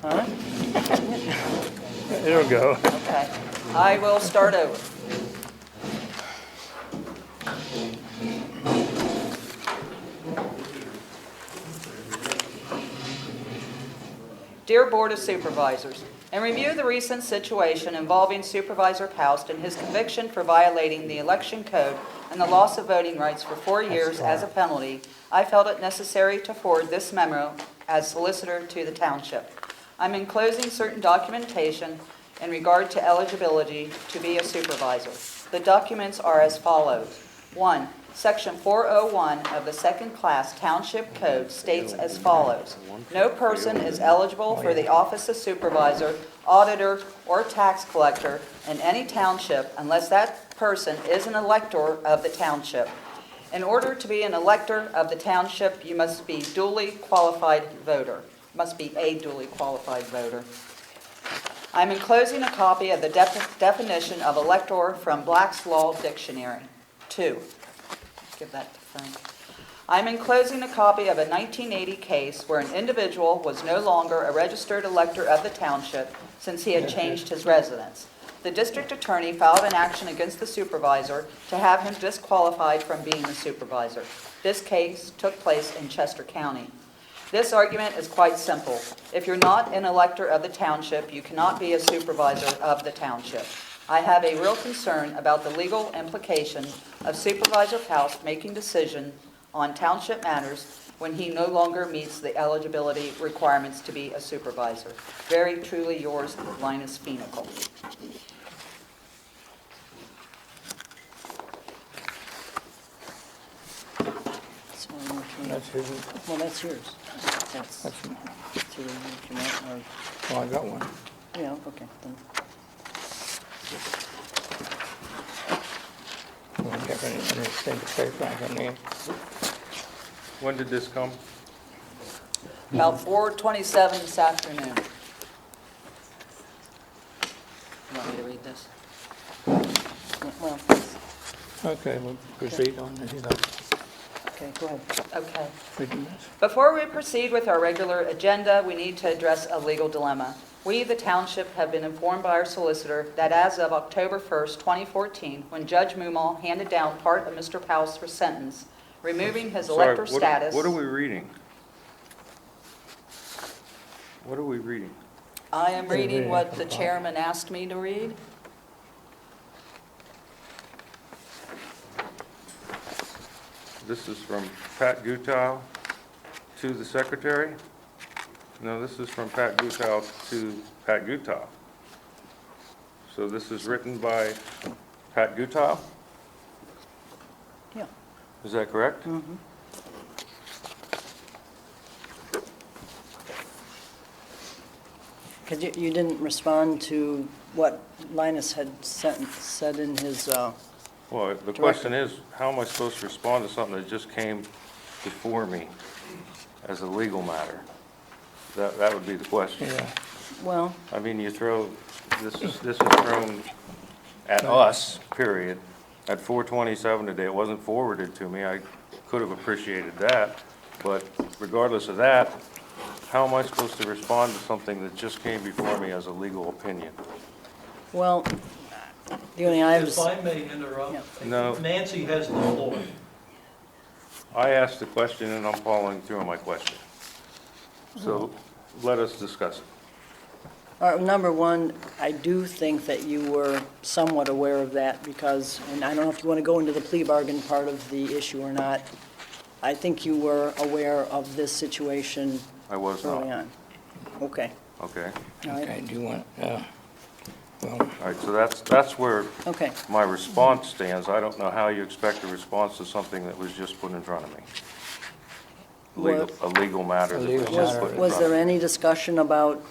Huh? It'll go. Okay. I will start over. Dear Board of Supervisors, in review of the recent situation involving Supervisor Paust and his conviction for violating the election code and the loss of voting rights for 4 years as a penalty, I felt it necessary to forward this memo as solicitor to the Township. I'm enclosing certain documentation in regard to eligibility to be a supervisor. The documents are as follows. 1. Section 401 of the Second Class Township Code states as follows. No person is eligible for the office of supervisor, auditor, or tax collector in any township unless that person is an elector of the township. In order to be an elector of the township, you must be duly qualified voter. Must be a duly qualified voter. I'm enclosing a copy of the definition of elector from Black's Law Dictionary. 2. Give that to Frank. I'm enclosing a copy of a 1980 case where an individual was no longer a registered elector of the township since he had changed his residence. The district attorney filed an action against the supervisor to have him disqualified from being the supervisor. This case took place in Chester County. This argument is quite simple. If you're not an elector of the township, you cannot be a supervisor of the township. I have a real concern about the legal implications of Supervisor Paust making decisions on township matters when he no longer meets the eligibility requirements to be a supervisor. Very truly yours, Linus Feenicle. That's his. Well, that's yours. That's That's, to if you want, well, I got one. or, yeah, okay. Then. We'll get anything to say, Frank, on the, When did this come? About 4:27 this afternoon. You want me to read this? Well, please. okay, we'll proceed on this. Okay, go ahead. Okay. Reading this. Before we proceed with our regular agenda, we need to address a legal dilemma. We, the township, have been informed by our solicitor that as of October 1st, 2014, when Judge Mumal handed down part of Mr. Paust's sentence, removing his elector status... What are we reading? What are we reading? I am reading what the chairman asked me to read. This is from Pat Gutau to the secretary? No, this is from Pat Gutau to Pat Gutau. So this is written by Pat Gutau? Yeah. Is that correct? Mm-hmm. Because you didn't respond to what Linus had said in his, Well, the question is, how am I supposed to respond to something that just came before me as a legal matter? That would be the question. Yeah, well, I mean, you throw, this is thrown at us, period, at 4:27 today. It wasn't forwarded to me. I could have appreciated that. But regardless of that, how am I supposed to respond to something that just came before me as a legal opinion? well, the only I was... If I may interrupt, No. Nancy has the floor. I asked the question and I'm following through on my question. So let us discuss it. All right, number one, I do think that you were somewhat aware of that because, and I don't know if you want to go into the plea bargain part of the issue or not, I think you were aware of this situation I was early not. on. Okay. Okay. All right. okay, do you want, well, All right, so that's where Okay. my response stands. I don't know how you expect a response to something that was just put in front of me. A legal matter that was legal just matter. put in front Was of there me. any discussion about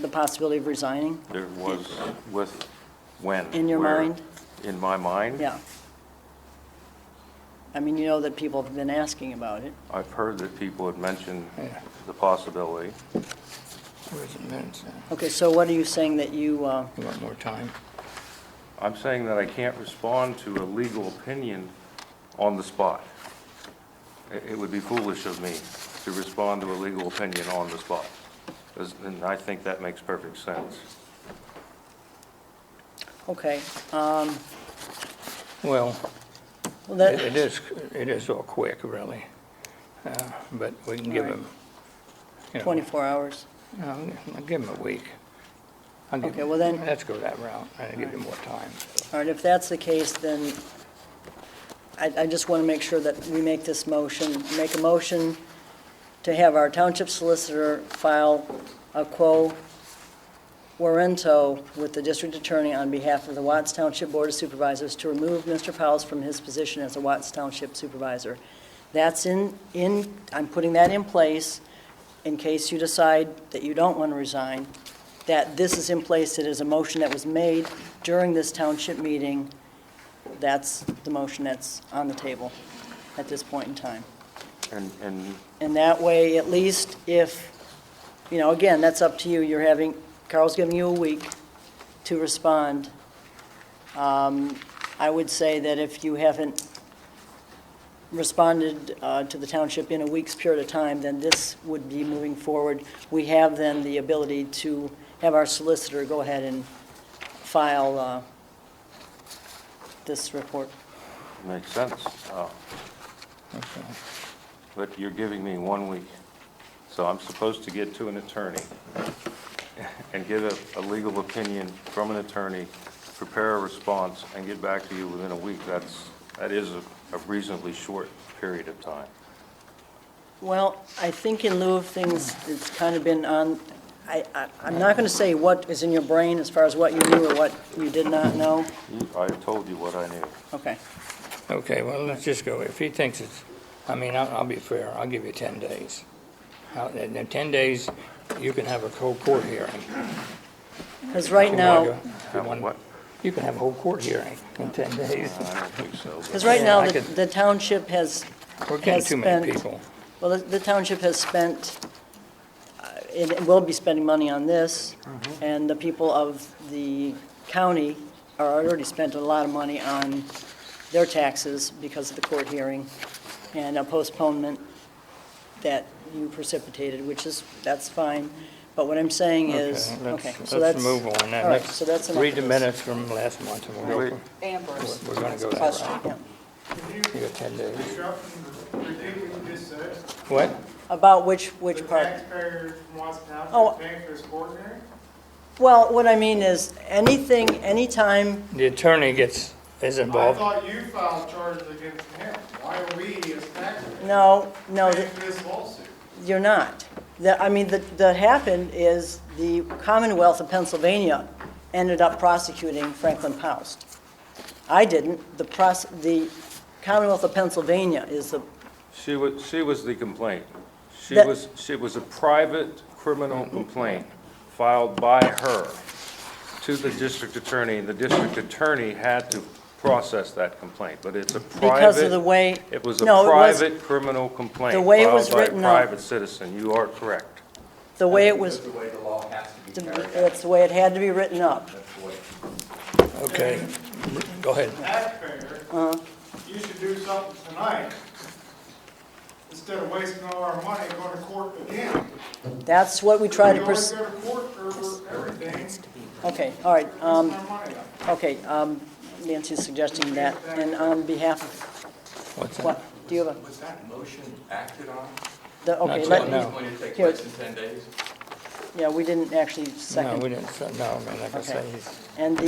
the possibility of resigning There was with when? in your Where? mind? In my mind? Yeah. I mean, you know that people have been asking about it. I've heard that people had mentioned Yeah. the possibility. where's the minutes? Okay, so what are you saying that you, You want more time? I'm saying that I can't respond to a legal opinion on the spot. It would be foolish of me to respond to a legal opinion on the spot. And I think that makes perfect sense. Okay. Well, Well, that, it is all quick, really. But we can give All right. him, you know, 24 hours. I'll give him a week. Okay, well then- Let's go that route, and give him more time. All right, if that's the case, then I just want to make sure that we make this motion, make a motion to have our township solicitor file a quo warranto with the district attorney on behalf of the Watts Township Board of Supervisors to remove Mr. Powles from his position as a Watts Township Supervisor. That's I'm putting that in place in case you decide that you don't want to resign, that this is in place. It is a motion that was made during this township meeting. That's the motion that's on the table at this point in time. And And that way, at least if, again, that's up to you. Carl's giving you a week to respond. I would say that if you haven't responded to the township in a week's period of time, then this would be moving forward. We have then the ability to have our solicitor go ahead and file this report. makes sense. Okay. But you're giving me 1 week. So I'm supposed to get to an attorney and get a legal opinion from an attorney, prepare a response, and get back to you within a week. That is a reasonably short period of time. Well, I think in lieu of things, it's kind of been on, I'm not going to say what is in your brain as far as what you knew or what you did not know. I told you what I knew. Okay. Okay, well, let's just go. If he thinks it's, I'll be fair, I'll give you 10 days. In 10 days, you can have a whole court hearing. Because right If you wanna now, go- if you wanna- What? You can have a whole court hearing in 10 days. I don't think so. because right Yeah, now, I the could- the township has, We're getting has too many spent- people. well, the township has spent, it will be spending money on this, and the people of the county are already spent a lot of money on their taxes because of the court hearing and a postponement that you precipitated, that's fine. But what I'm saying is, okay, so that's. Let's move on then. All right, Let's so that's enough read the of this. minutes from last month, and we'll Wait. go. Amber's We're gonna go that question. route. Yeah. You got 10 days. Repeat what you just said. What? About which The part? taxpayer from Watts Oh. Township paying for his court hearing? Well, what I mean is, anytime, The attorney is I involved. thought you filed charges against him. Why are we as taxpayers no, paying for this lawsuit? you're not. That happened is the Commonwealth of Pennsylvania ended up prosecuting Franklin Paust. I didn't. The Commonwealth of Pennsylvania is the, She was the complaint. That- It was a private criminal complaint filed by her to the district attorney, and the district attorney had to process that complaint, but it's a because of the private, way. it was a No, it was- private criminal complaint the way it was filed by a written up- private citizen. You are correct. The way it was, That's the way the law has to be carried out. that's the way it had to be written up. That's the way. Okay, go ahead. Taxpayer, you should do something tonight instead of wasting all our money going to court again. That's what we try to, We always go to court over everything, okay, all right. wasting our money up. Okay, Nancy's suggesting that, and on behalf What's of, that? what, do you have Was that motion acted on? okay, Not let yet, me, no. It's going to take Here. place in 10 days? yeah, we didn't actually No, second. we didn't, no, like I say, Okay. And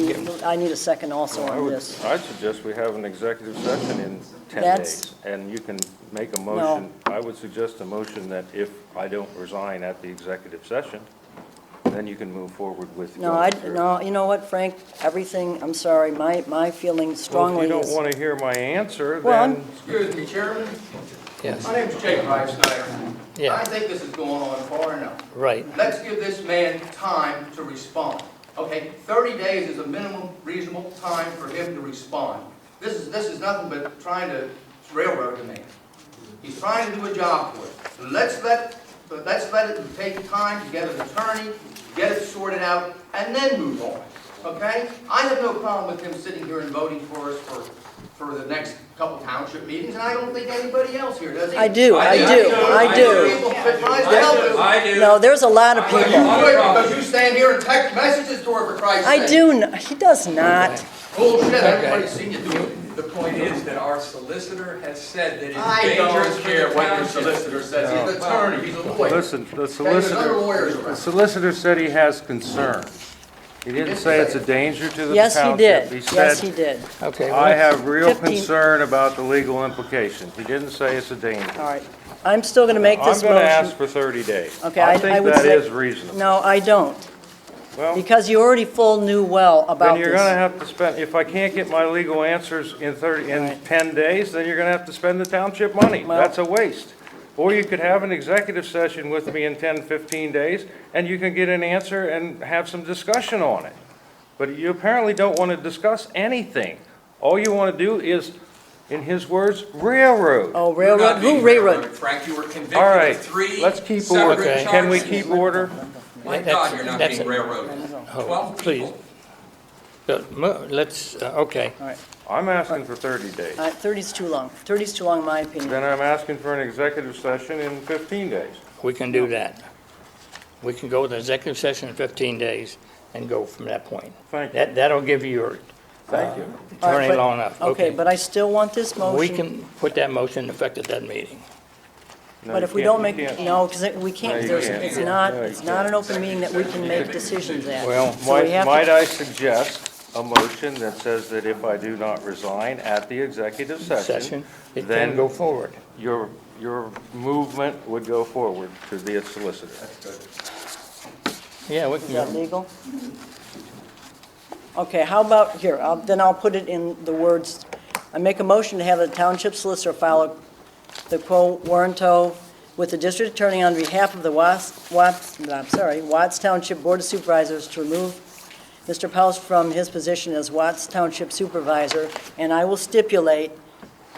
I need a second also on this. I'd suggest we have an executive session in 10 That's- days, and you can make a motion. I would suggest a motion that if I don't resign at the executive session, then you can move forward with. No, you know what, Frank, I'm sorry, my feeling Well, strongly if you don't is, want to hear my answer, Well, then Excuse me, Chairman. yes, My name's Jake Snyder. I yeah, think this is going on far enough. right. Let's give this man time to respond. Okay, 30 days is a minimum reasonable time for him to respond. This is nothing but trying to railroad the man. He's trying to do a job for us. So let's let it take time to get an attorney, get it sorted out, and then move on. Okay? I have no problem with him sitting here and voting for us for for the next couple township meetings, and I don't think anybody else here does either. I do. I do. No, there's a lot of But you people. would, because you stand here and text messages to her for Christ's sake. I do, he does not. Bullshit, everybody's seen you do it. The point is that our solicitor has said that it's I dangerous don't for care the what your township. solicitor says, he's an attorney, he's a lawyer. Listen, the Okay, there's other lawyers the around. solicitor said he has concern. He didn't say it's a danger to the Yes, he township. did. He Yes, he said, did. Okay, I well, have real 15 concern about the legal implications. He didn't say it's a danger. All right. I'm still going to make I'm this going to ask motion. for 30 days. Okay, I I think would that say- is reasonable. No, I don't. Well, Because you already full knew well about then you're going to this. have to spend, if I can't get my legal answers in Right. 10 days, then you're going to have to spend the township money. Well- That's a waste. Or you could have an executive session with me in 10, 15 days, and you can get an answer and have some discussion on it. But you apparently don't want to discuss anything. All you want to do is, in his words, railroad. Oh, You're not railroad, who being railroad? Frank, you were All convicted right, of 3 let's keep separate order. Okay. Can we charges. keep order? My That's- God, you're not that's being it. railroaded. Oh, 12 please. people. Let's, okay. All right. I'm asking for 30 days. 30's too long. 30's too long, in my opinion. Then I'm asking for an executive session in 15 days. We can do that. We can go with an executive session in 15 days and go from that point. Thank you. That'll give you your Thank you. All right, attorney but- long enough. Okay, but I still want this motion. We can put that motion in effect at that meeting. No, But you if we can't- don't make, you can't. no, because we can't, No, you there's, can't. it's No, not, you it's not an open meeting that we can make decisions at. Well, So we have to- might I suggest a motion that says that if I do not resign at the executive session, It can then go forward. your movement would go forward to the solicitor. Yeah, we Is that can, legal? Okay, how about, here, then I'll put it in the words, I make a motion to have the township solicitor file the quo warranto with the district attorney on behalf of the Watts Township Board of Supervisors to remove Mr. Paus from his position as Watts Township Supervisor, and I will stipulate,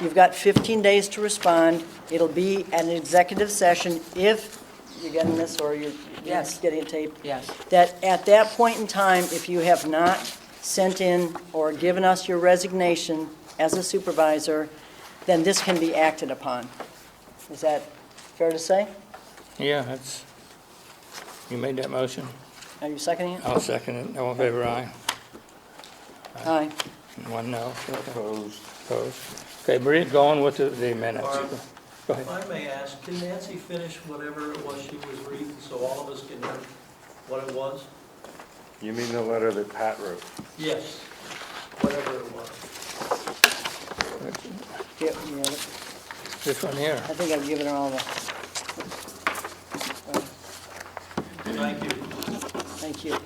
you've got 15 days to respond. It'll be at an executive session if, you're getting this, or you're Yes. getting it taped? Yes. That at that point in time, if you have not sent in or given us your resignation as a supervisor, then this can be acted upon. Is that fair to say? yeah, that's, you made that motion? Are you seconding it? I'll second it. All in favor, aye. Aye. One no. Opposed. Opposed. Okay, Maria, go on with the minutes. Barb. Go ahead. If I may ask, can Nancy finish whatever it was she was reading, so all of us can hear what it was? You mean the letter that Pat wrote? Yes, whatever it was. Yeah, This one here. I think I've given her all the, Thank you. thank you.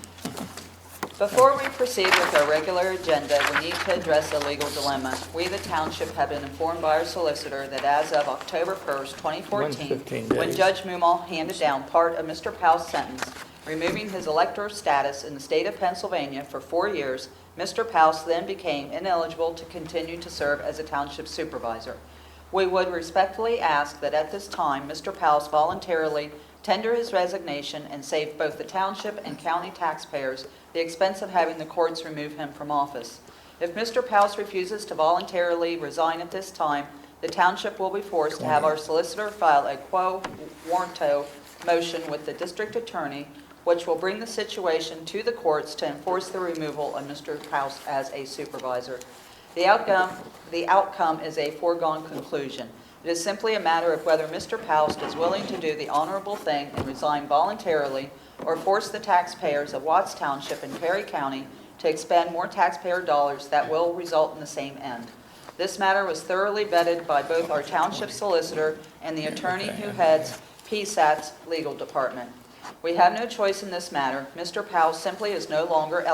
Before we proceed with our regular agenda, we need to address a legal dilemma. We, the township, have been informed by our solicitor that as of October 1st, 2014, 15 when days. Judge Mumal handed down part of Mr. Powell's sentence, removing his elector status in the state of Pennsylvania for 4 years, Mr. Powell then became ineligible to continue to serve as a township supervisor. We would respectfully ask that at this time, Mr. Powell voluntarily tender his resignation and save both the township and county taxpayers the expense of having the courts remove him from office. If Mr. Powell refuses to voluntarily resign at this time, the township will be forced to have our solicitor file a quo warranto motion with the district attorney, which will bring the situation to the courts to enforce the removal of Mr. Powell as a supervisor. The outcome is a foregone conclusion. It is simply a matter of whether Mr. Powell is willing to do the honorable thing and resign voluntarily or force the taxpayers of Watts Township and Perry County to expend more taxpayer dollars that will result in the same end. This matter was thoroughly vetted by both our township solicitor and the attorney who heads PSAT's legal department. We have no choice in this matter. Mr. Powell simply is no longer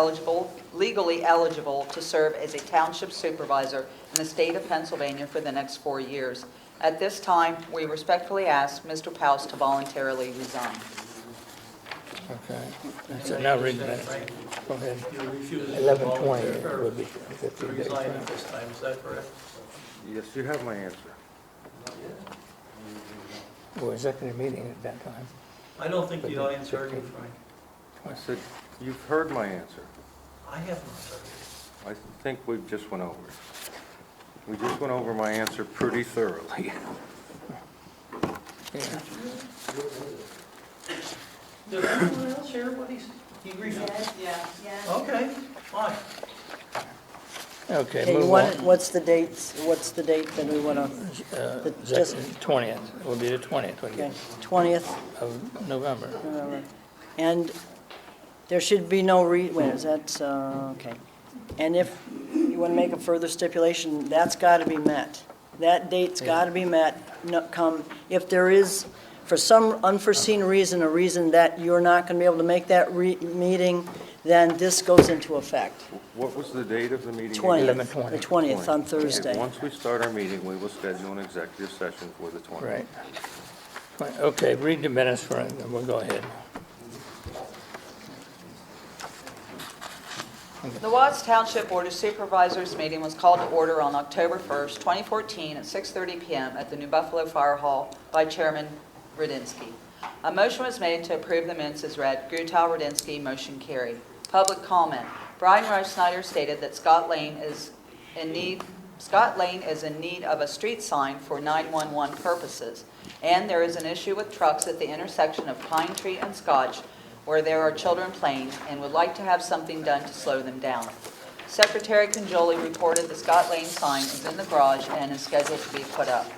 legally eligible to serve as a township supervisor in the state of Pennsylvania for the next 4 years. At this time, we respectfully ask Mr. Powell to voluntarily resign. Okay. So now read the minutes. Frank, Go ahead. you refuse to 11:20 volunteer would be or 15 days. resign at this time, is that correct? Yes, you have my answer. Well, executive meeting at that time. I don't think the audience heard you, Frank. I said, you've heard my answer. I haven't heard it. I think we just went over it. We just went over my answer pretty thoroughly. Yeah. Did anyone else hear what he agreed with? Yeah. Okay, fine. Okay, Okay, you move want, on. what's the dates, what's the date that we want to, just- 20th, it will be the 20th okay, 20th? of November. And there should be no wait, is that, okay. And if you want to make a further stipulation, that's got to be met. That date's got to be met, if there is, for some unforeseen reason, a reason that you're not going to be able to make that meeting, then this goes into effect. What was the date of the meeting? 20th, 11/20. the 20th on Okay, Thursday. Once we start our meeting, we will schedule an executive session for the 20th. Right. Right, okay, read the minutes for it, and we'll go ahead. The Watts Township Board of Supervisors meeting was called to order on October 1st, 2014 at 6:30 PM at the New Buffalo Fire Hall by Chairman Rudinsky. A motion was made to approve the minutes as read. Gutow, Rudinsky, motion carried. Public comment. Brian Rice Snyder stated that Scott Lane is in need of a street sign for 911 purposes, and there is an issue with trucks at the intersection of Pine Tree and Scotch where there are children playing, and would like to have something done to slow them down. Secretary Conjoli reported the Scott Lane sign is in the garage and is scheduled to be put up.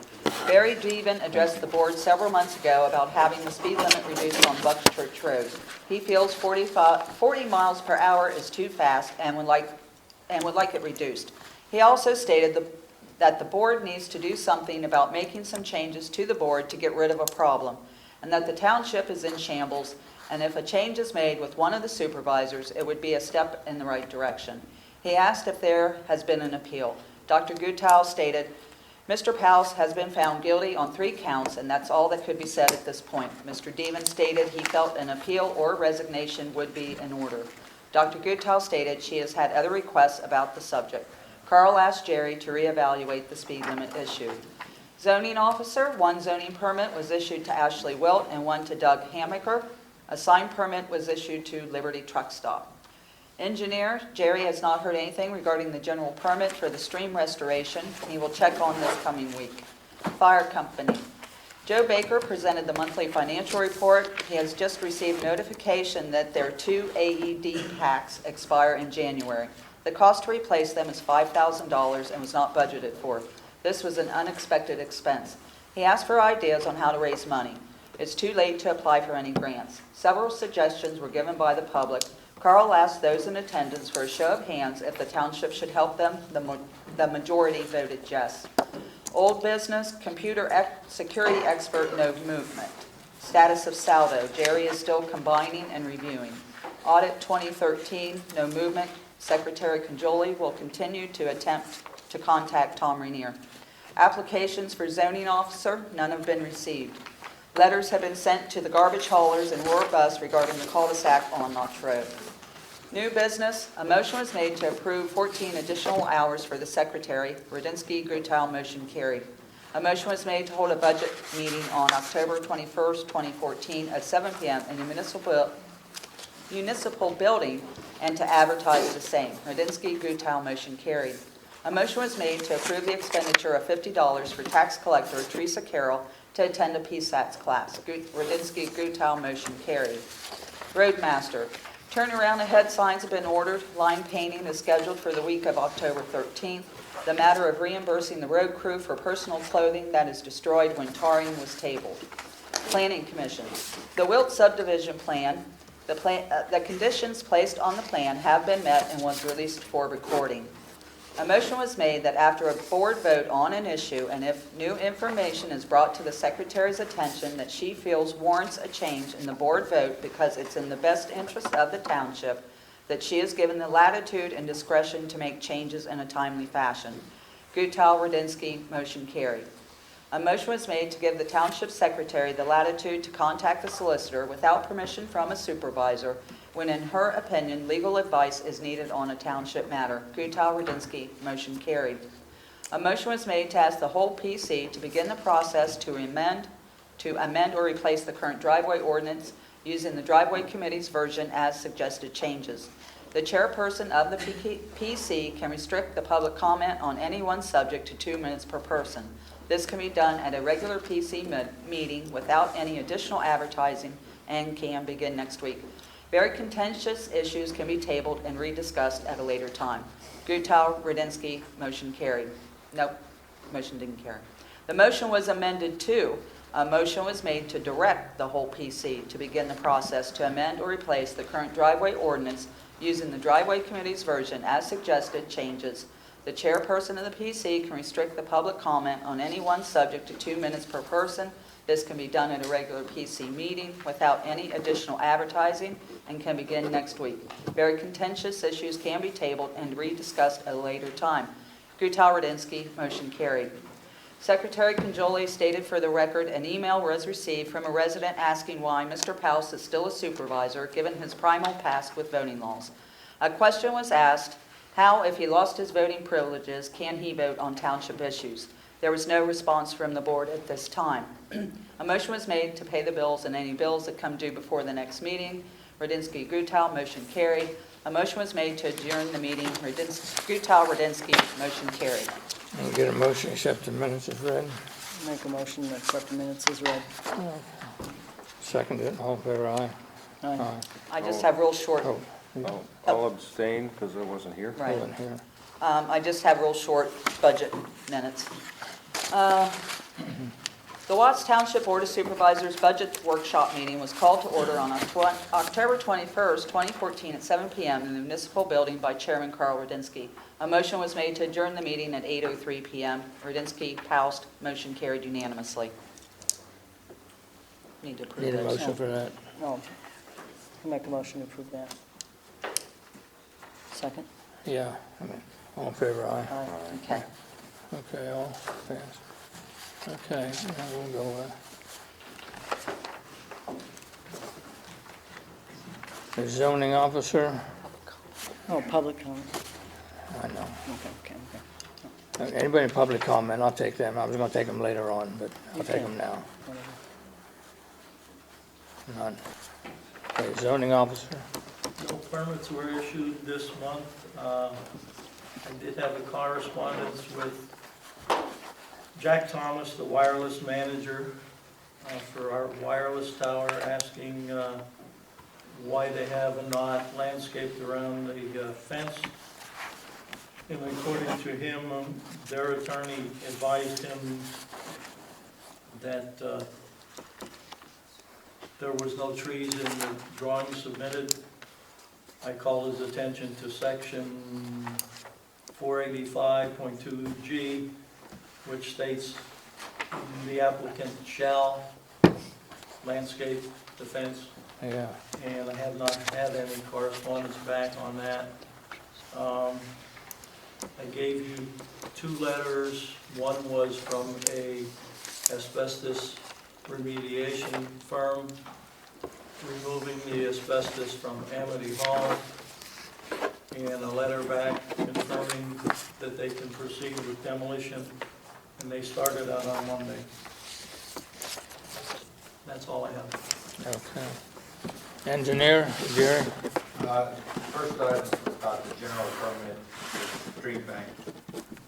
Barry Deven addressed the board several months ago about having the speed limit reduced on Bucks Church Road. He feels 40 miles per hour is too fast and would like it reduced. He also stated that the board needs to do something about making some changes to the board to get rid of a problem, and that the township is in shambles, and if a change is made with one of the supervisors, it would be a step in the right direction. He asked if there has been an appeal. Dr. Gutow stated, Mr. Powell has been found guilty on 3 counts, and that's all that could be said at this point. Mr. Deven stated he felt an appeal or resignation would be in order. Dr. Gutow stated she has had other requests about the subject. Carl asked Jerry to reevaluate the speed limit issue. Zoning officer, 1 zoning permit was issued to Ashley Wilt and 1 to Doug Hamaker. A sign permit was issued to Liberty Truck Stop. Engineer, Jerry has not heard anything regarding the general permit for the stream restoration. He will check on this coming week. Fire company. Joe Baker presented the monthly financial report. He has just received notification that their 2 AED packs expire in January. The cost to replace them is $5,000 and was not budgeted for. This was an unexpected expense. He asked for ideas on how to raise money. It's too late to apply for any grants. Several suggestions were given by the public. Carl asked those in attendance for a show of hands if the township should help them. The majority voted yes. Old business, computer security expert, no movement. Status of saldo, Jerry is still combining and reviewing. Audit 2013, no movement. Secretary Conjoli will continue to attempt to contact Tom Rainier. Applications for zoning officer, none have been received. Letters have been sent to the garbage haulers and Roar Bus regarding the cul-de-sac on Notch Road. New business, a motion was made to approve 14 additional hours for the secretary. Rudinsky, Gutow, motion carried. A motion was made to hold a budget meeting on October 21st, 2014 at 7 p.m. in the municipal building and to advertise the same. Rudinsky, Gutow, motion carried. A motion was made to approve the expenditure of $50 for tax collector Teresa Carroll to attend a PSATS class. Rudinsky, Gutow, motion carried. Roadmaster. Turnaround ahead signs have been ordered. Line painting is scheduled for the week of October 13th. The matter of reimbursing the road crew for personal clothing that is destroyed when tarring was tabled. Planning Commission. The Wilt subdivision plan, the conditions placed on the plan have been met and was released for recording. A motion was made that after a board vote on an issue, and if new information is brought to the secretary's attention that she feels warrants a change in the board vote because it's in the best interest of the township, that she is given the latitude and discretion to make changes in a timely fashion. Gutow, Rudinsky, motion carried. A motion was made to give the township secretary the latitude to contact the solicitor without permission from a supervisor when, in her opinion, legal advice is needed on a township matter. Gutow, Rudinsky, motion carried. A motion was made to ask the whole PC to begin the process to amend or replace the current driveway ordinance using the driveway committee's version as suggested changes. The chairperson of the PC can restrict the public comment on any one subject to 2 minutes per person. This can be done at a regular PC meeting without any additional advertising and can begin next week. Very contentious issues can be tabled and rediscussed at a later time. Gutau, Rudinsky, motion carried. Nope, motion didn't carry. The motion was amended to, a motion was made to direct the whole PC to begin the process to amend or replace the current driveway ordinance using the driveway committee's version as suggested changes. The chairperson of the PC can restrict the public comment on any one subject to 2 minutes per person. This can be done at a regular PC meeting without any additional advertising and can begin next week. Very contentious issues can be tabled and rediscussed at a later time. Gutau, Rudinsky, motion carried. Secretary Conjoli stated for the record an email was received from a resident asking why Mr. Powell is still a supervisor given his primal past with voting laws. A question was asked, how, if he lost his voting privileges, can he vote on township issues? There was no response from the board at this time. A motion was made to pay the bills and any bills that come due before the next meeting. Rudinsky, Gutau, motion carried. A motion was made to adjourn the meeting. Gutau, Rudinsky, motion carried. I'll get a motion, accept the minutes as read. Make a motion to accept the minutes as read. Second it, all in favor, aye. Aye. I just have real short, Oh, I'll abstain because I wasn't here. right. hold on here. I just have real short budget minutes. The Watts Township Board of Supervisors Budget Workshop Meeting was called to order on October 21st, 2014 at 7 p.m. in the municipal building by Chairman Carl Rudinsky. A motion was made to adjourn the meeting at 8:03 p.m. Rudinsky, Paust, motion carried unanimously. Need to approve Need a those. motion for that? No. I'll make a motion to approve that. Second? Yeah, I mean, all in favor, aye. Aye. Okay. Okay, all passed. Okay, now we'll go, the zoning officer, Oh, public comment. I know. Okay. Anybody in public comment, I'll take them. I was gonna take them later on, but I'll take Okay. them now. Whatever. None. Okay, zoning officer, No permits were issued this month. I did have a correspondence with Jack Thomas, the wireless manager for our wireless tower, asking why they have not landscaped around the fence. And according to him, their attorney advised him that there was no trees in the drawing submitted. I called his attention to section 485.2G, which states the applicant shall landscape the fence, yeah. and I have not had any correspondence back on that. I gave you 2 letters. One was from a asbestos remediation firm removing the asbestos from Amity Hall, and a letter back confirming that they can proceed with demolition, and they started out on Monday. That's all I have. Okay. Engineer, Jerry? First item about the general permit for street bank.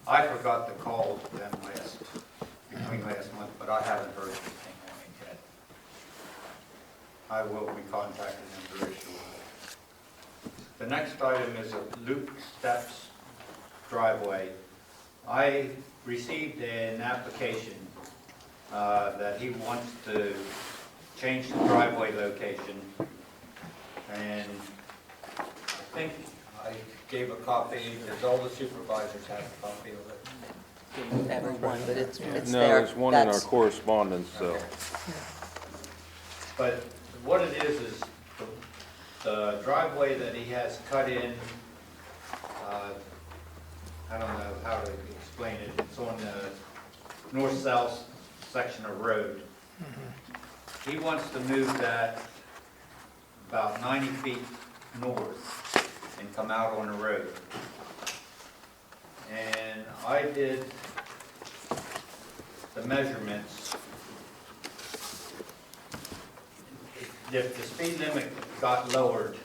I forgot to call them between last month, but I haven't heard anything on it yet. I will be contacting them very shortly. The next item is a loop steps driveway. I received an application that he wants to change the driveway location, and I think I gave a copy, does all the supervisors have a copy of it? Everyone, but it's there. No, there's one in our That's- correspondence, so. Okay. But what it is the driveway that he has cut in, I don't know how to explain it, it's on the north-south section of road. He wants to move that about 90 feet north and come out on the road. And I did the measurements. If the speed limit got lowered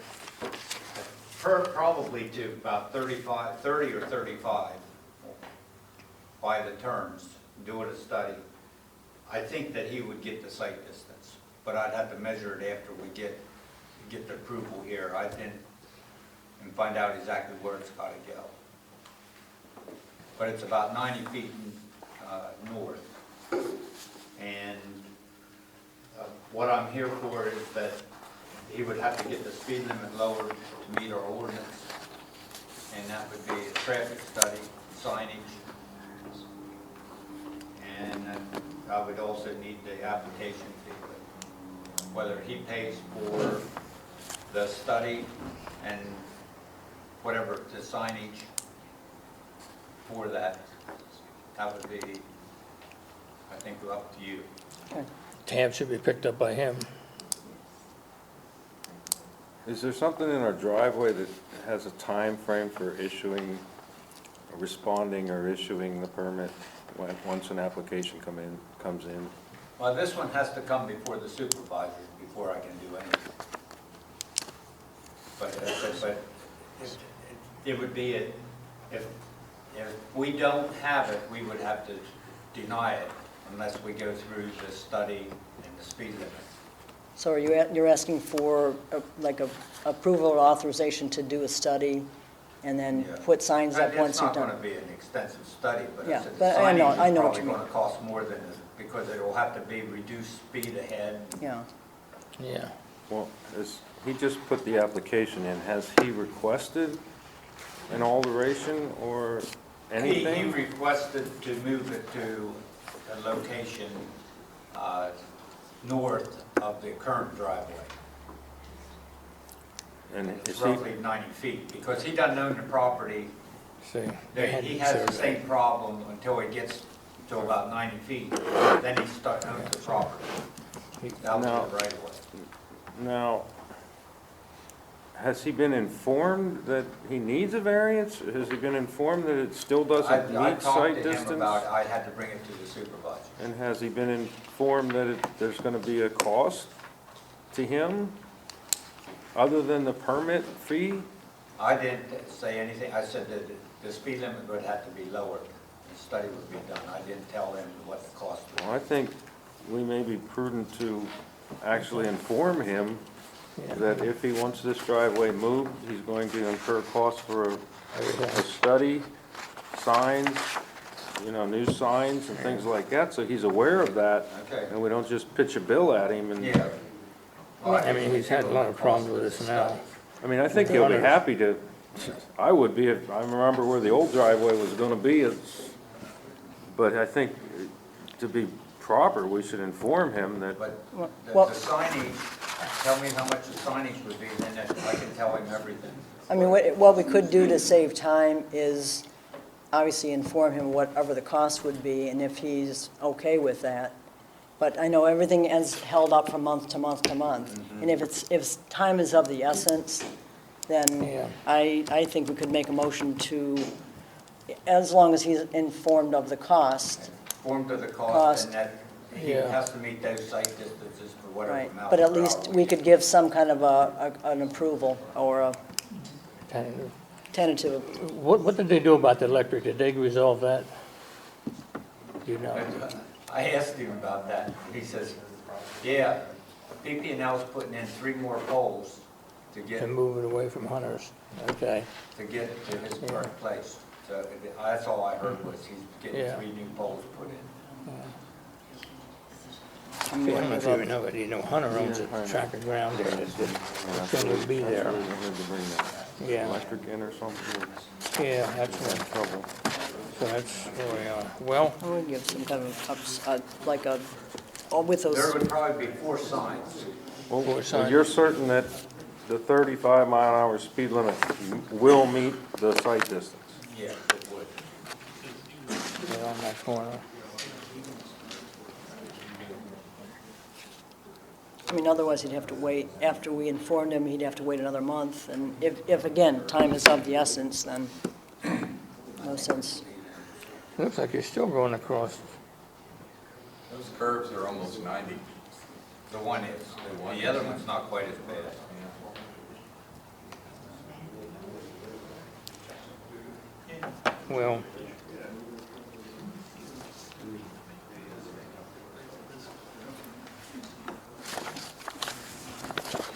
Probably to about 35, 30 or 35 by the turns, doing a study. I think that he would get the sight distance, but I'd have to measure it after we get the approval here. And find out exactly where it's got to go. But it's about 90 feet north. And what I'm here for is that he would have to get the speed limit lowered to meet our ordinance. And that would be a traffic study, signage. And I would also need the application fee. Whether he pays for the study and whatever the signage for that, that would be, I think, up to you. Tab should be picked up by him. Is there something in our driveway that has a time frame for issuing, responding or issuing the permit once an application comes in? Well, this one has to come before the supervisor before I can do anything. But it would be, if we don't have it, we would have to deny it unless we go through the study and the speed limit. So are you're asking for like a approval or authorization to do a study and then Yeah. put signs up once you've It's not done? going to be an extensive study, but Yeah, I said the but I know signage is what probably you mean. going to cost more than, because it will have to be reduced speed ahead. Yeah. Yeah. Well, he just put the application in. Has he requested an alteration or He anything? requested to move it to a location north of the current driveway. And It's is he, roughly 90 feet, because he doesn't own the property. See, they had He has the survey. same problem until he gets to about 90 feet, then he starts owns the property. That was No. the right of way. now, has he been informed that he needs a variance? Has he been informed that it still doesn't I meet talked sight to him distance? about, I had to bring it to the supervisor. And has he been informed that there's gonna be a cost to him other than the permit fee? I didn't say anything, I said that the speed limit would have to be lowered, the study would be done. I didn't tell him what the cost was. Well, I think we may be prudent to actually inform him that if he wants this driveway moved, he's going to incur costs for a study, signs, new signs and things like that, so he's aware of that. Okay. And we don't just pitch a bill at him and, Yeah. I mean, he's had a lot of problems with this now. I mean, I think he'll be happy to, I would be if I remember where the old driveway was gonna be. But I think to be proper, we should inform him that, But Well- the signage, tell me how much the signage would be, then I can tell him everything. I mean, what we could do to save time is obviously inform him whatever the cost would be, and if he's okay with that. But I know everything is held up from month to month to month. And if time is of the essence, then Yeah. I think we could make a motion to, as long as he's informed of the cost, Informed of the Cost. cost, and that he Yeah. has to meet those site distances for whatever right? amount. But at per least hour we could give some kind of an approval or a Tentative. tentative. What did they do about the electric? Did they resolve that? Do you know? I asked him about that. He says, yeah, PP&L's putting in 3 more poles to get To move it away from hunters? Okay. to his current place. So that's all I heard was he's getting Yeah. 3 new poles put in. See, I don't know if you even know it, Hunter owns a tract of ground there that's going to be there. we had to bring that Yeah, electric in or something. yeah, that's We're in what, trouble. so that's where we are. Well, I would give some kind of, like a, with There those, would probably be 4 signs. Well, signs. you're certain that the 35-mile-an-hour speed limit will meet the sight distance? Yeah, it would. they're on that corner. I mean, otherwise he'd have to wait, after we informed him, he'd have to wait another month. And if again, time is of the essence, then no sense. Looks like you're still going across. Those curves are almost 90. The one is. The other one's not quite as bad. well,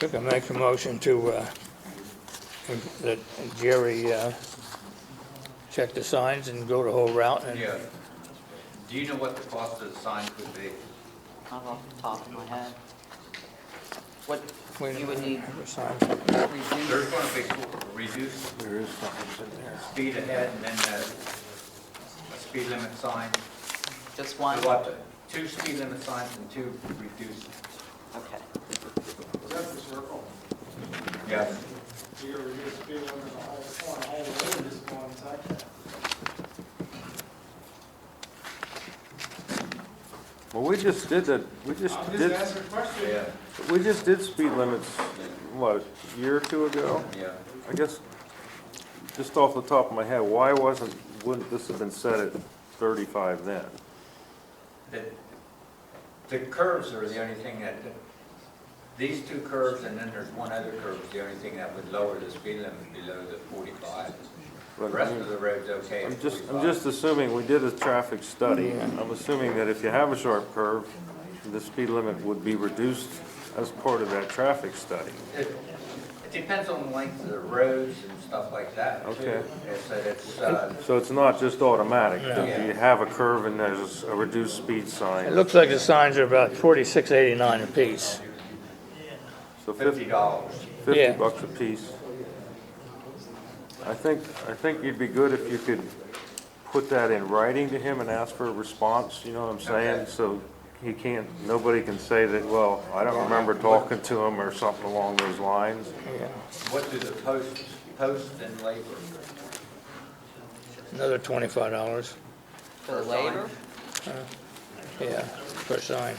we can make a motion to, let Jerry, check the signs and go the whole route and Yeah. Do you know what the cost of the sign could be? Not off the top of my head. What Wait a you would need minute, have a sign. reduced. There's going to be reduced There is something in there. speed ahead and then a speed limit sign. Just one? What, 2 speed limit signs and 2 reduced. Okay. Is that the circle? Yes. So you're gonna reduce the speed limit on the whole road, just going inside that? Well, we just did that, I'm just asking a question. Yeah, we just did speed limits, what, a year or two ago? yeah. I guess, just off the top of my head, wouldn't this have been set at 35 then? The curves are the only thing that, these 2 curves and then there's one other curve is the only thing that would lower the speed limit below the 45. The But, I rest mean, of the road's okay at I'm 45. just assuming, we did a traffic study. I'm assuming that if you have a sharp curve, the speed limit would be reduced as part of that traffic study. It depends on the length of the roads and stuff like that, too. Okay. It's So it's not just automatic. Yeah. You have a curve and there's a reduced speed It sign. looks like the signs are about $46.89 apiece. So $50. 50 Yeah. bucks a piece. I think you'd be good if you could put that in writing to him and ask for a response, you know what I'm saying? Okay. So he can't, nobody can say that, well, I don't remember talking to him or something along those lines. Yeah. What do the post and labor? Another $25, For the labor? yeah, per sign.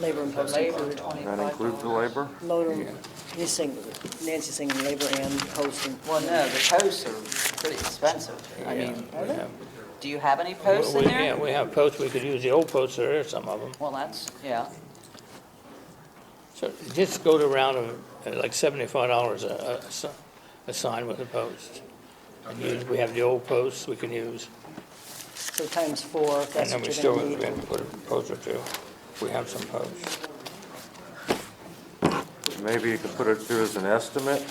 Labor and post Labor, included. That includes the labor? Loader, he's saying, Nancy's saying labor and posting. Well, no, the posts are pretty expensive. I Yeah, mean, we have- do you have any posts in Yeah, there? we have posts, we could use the old posts that are there, some of them. Well, that's, yeah. So just go to around like $75 a sign with a post. And use, we have the old posts we can use, So times 4, if and that's then what we you're still gonna have need. to put a post or two. We have some posts. Maybe you could put it through as an estimate